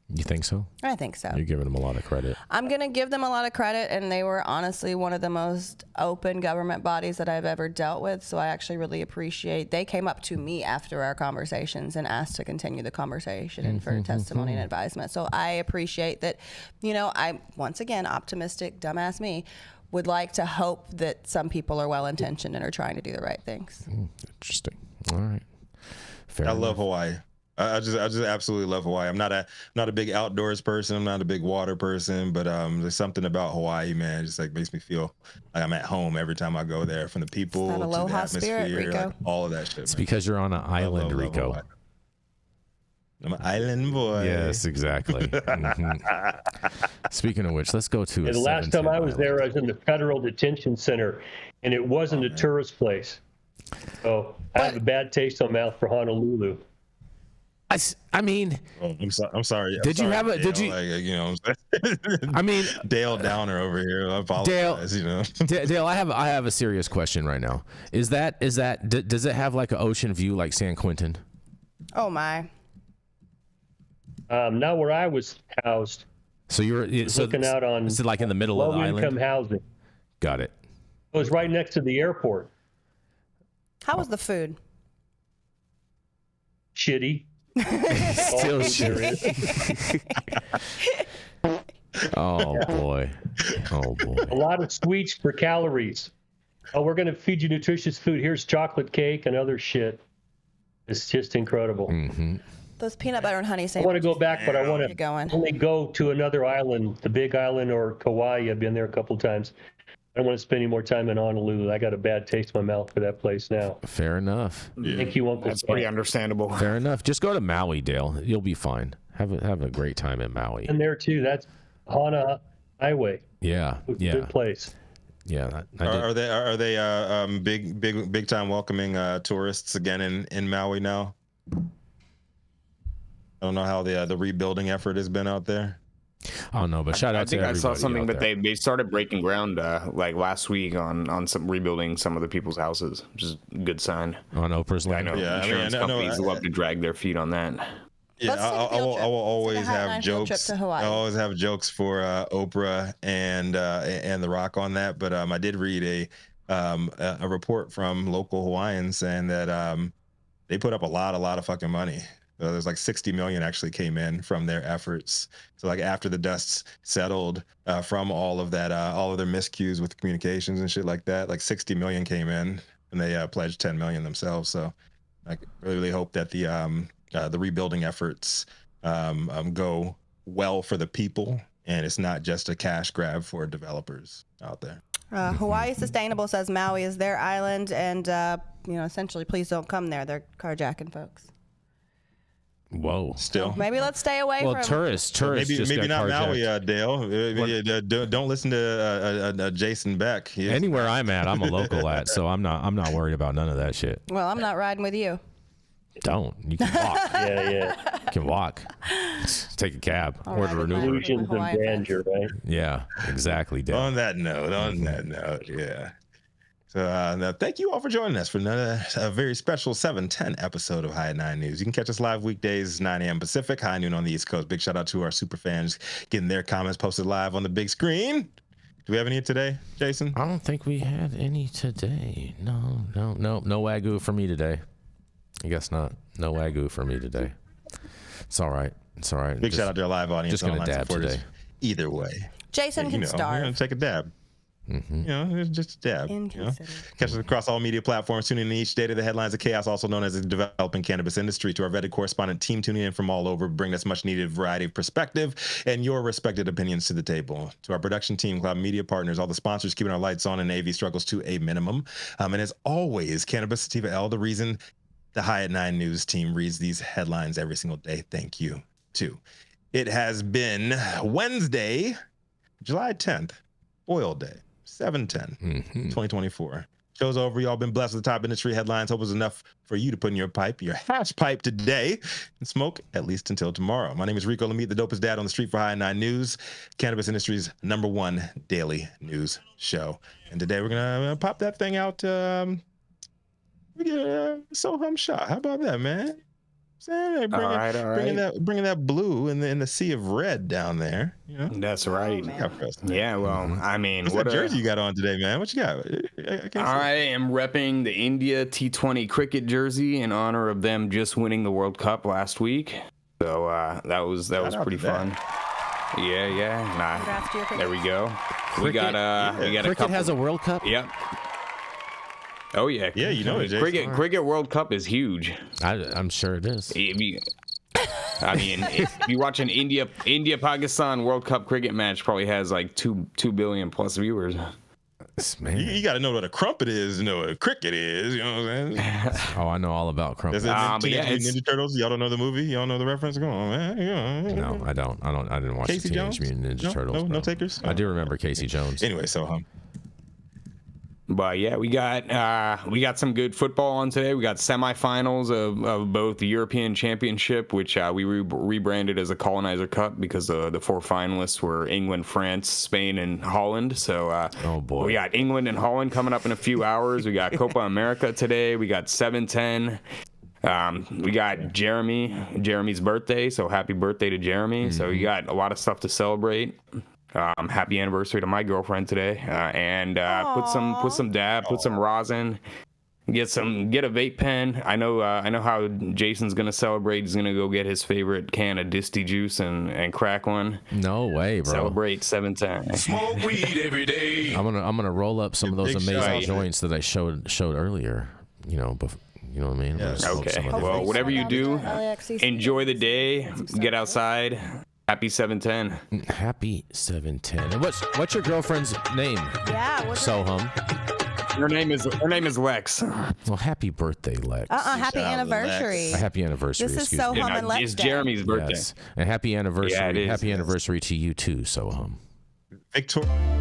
You think so? I think so. You're giving them a lot of credit. I'm going to give them a lot of credit, and they were honestly one of the most open government bodies that I've ever dealt with, so I actually really appreciate. They came up to me after our conversations and asked to continue the conversation and for testimony and advisement. So I appreciate that. I, once again, optimistic, dumbass me, would like to hope that some people are well-intentioned and are trying to do the right things. Interesting. All right. I love Hawaii. I just absolutely love Hawaii. I'm not a big outdoors person. I'm not a big water person, but there's something about Hawaii, man. It just like makes me feel like I'm at home every time I go there. From the people to the atmosphere, spirit, Rico. like all of that shit. It's because you're on an island, Rico. I'm an island boy. Yes, exactly. Speaking of which, let's go to the last time I was there, I was in the Federal Detention Center, and it wasn't a tourist place. So I have a bad taste in my mouth for Honolulu. I mean, I'm sorry. Did you have a? Did you? Like, I mean, Dale Downer over here. I apologize. Dale, I have a serious question right now. Does it have like an ocean view like San Quentin? Oh my. Not where I was housed. So you're looking out on. Is it like in the middle of the island? Low-income housing. Got it. It was right next to the airport. How was the food? Shitty. Still shitty. Oh boy. A lot of sweets for calories. Oh, we're going to feed you nutritious food. Here's chocolate cake and other shit. It's just incredible. Mm-hmm. Those peanut butter and honey sandwiches. I want to go back, but I want to only go to another island, the Big Island or Kauai. I've been there a couple of times. I don't want to spend any more time in Honolulu. I got a bad taste in my mouth for that place now. Fair enough. Yeah. Thank you, Uncle. That's pretty understandable. Fair enough. Just go to Maui, Dale. You'll be fine. Have a great time in Maui. And there too. That's Hana Highway. Yeah. Good place. Yeah. Are they big time welcoming tourists again in Maui now? I don't know how the rebuilding effort has been out there. I don't know, but shout out to everybody. I saw something, but there. they started breaking ground like last week on some rebuilding some of the people's houses, which is a good sign. On Oprah's land. I know insurance companies love to drag their feet on that. Yeah, I will always have jokes. I always have jokes for Oprah and The Rock on that. But I did read a report from local Hawaiians saying that they put up a lot of fucking money There's like 60 million actually came in from their efforts. So like after the dust settled from all of that, all of their miscues with communications and shit like that, like 60 million came in, and they pledged 10 million themselves. So I really hope that the rebuilding efforts go well for the people, and it's not just a cash grab for developers out there. Hawaii Sustainable says Maui is their island, and essentially, please don't come there. They're carjacking folks. Whoa. Still. So maybe let's stay away from tourists maybe not Maui, Dale. Don't listen to Jason Beck. Anywhere I'm at, I'm a local at, so I'm not worried about none of that shit. Well, I'm not riding with you. Don't. You can walk. Yeah. You can walk. Take a cab. Order an Uber. Illusions of grandeur, right? Yeah, exactly, Dale. On that note, yeah. So now thank you all for joining us for another very special 710 episode of High at 9 News. You can catch us live weekdays, 9 a.m. Pacific, high noon on the East Coast. Big shout out to our super fans getting their comments posted live on the big screen. Do we have any today, Jason? I don't think we had any today. No Wagyu for me today. I guess not. No Wagyu for me today. It's all right. Big shout out to our live audience. Just gonna dab today. Either way. Jason can start. We're gonna take a dab. Mm-hmm. It's just a dab. Catch us across all media platforms. Tune in each day to the headlines of chaos, also known as the developing cannabis industry. To our vetted correspondent team tuning in from all over, bring us much needed variety of perspective and your respected opinions to the table. To our production team, Cloud Media Partners, all the sponsors keeping our lights on and AV struggles to a minimum. And as always, Cannabis Sativa L, the reason the High at 9 News team reads these headlines every single day. Thank you, too. It has been Wednesday, July 10th, Oil Day, 7/10/2024. Show's over. Y'all been blessed with the top industry headlines. Hope it was enough for you to put in your hash pipe today and smoke at least until tomorrow. My name is Rico Lamitte, the dopest dad on the street for High at 9 News, cannabis industry's #1 daily news show. And today we're going to pop that thing out. We get Sohum Shah. How about that, man? Bringing that blue in the sea of red down there. That's right. Yeah, well, I mean, what jersey you got on today, man? What you got? I am repping the India T20 cricket jersey in honor of them just winning the World Cup last week. So that was pretty fun. Yeah. There we go. We got cricket has a World Cup. Yep. Oh yeah, yeah. You know it. Cricket World Cup is huge. I'm sure it is. I mean, if you watch an India Pakistan World Cup cricket match, probably has like 2 billion plus viewers. Man. You got to know what a crumpet is, to know what a cricket is. You know what I'm saying? Oh, I know all about crumpets. Ninja Turtles. Y'all don't know the movie? Y'all know the reference? Come on, man. No, I don't. I didn't watch Casey the Teenage Jones? Mutant Ninja Turtles. No takers. I do remember Casey Jones. Anyway, so But yeah, we got some good football on today. We got semifinals of both the European Championship, which we rebranded as a Colonizer Cup because the 4 finalists were England, France, Spain, and Holland. So oh boy, we got England and Holland coming up in a few hours. We got Copa America today. We got 7-10. We got Jeremy's birthday, so happy birthday to Jeremy. Mm-hmm. So you got a lot of stuff to celebrate. Happy anniversary to my girlfriend today, and put some dab, put some rosin, get a vape pen. I know how Jason's gonna celebrate. He's gonna go get his favorite can of Disty juice and crack one. No way, bro. Celebrate 710. Smoke weed every day. I'm gonna roll up some of those amazing joints that I showed earlier. You know what I mean? Yes. Okay. Well, whatever you do, enjoy the day. Get outside. Happy 710. Happy 710. And what's your girlfriend's name? Yeah. Sohum. Her name is Lex. Well, happy birthday, Lex. Happy anniversary. Happy anniversary. This is Sohum and Lex. It's Jeremy's birthday. Yes. And happy anniversary. Yeah, it is. Happy anniversary to you too, Sohum. Victoria.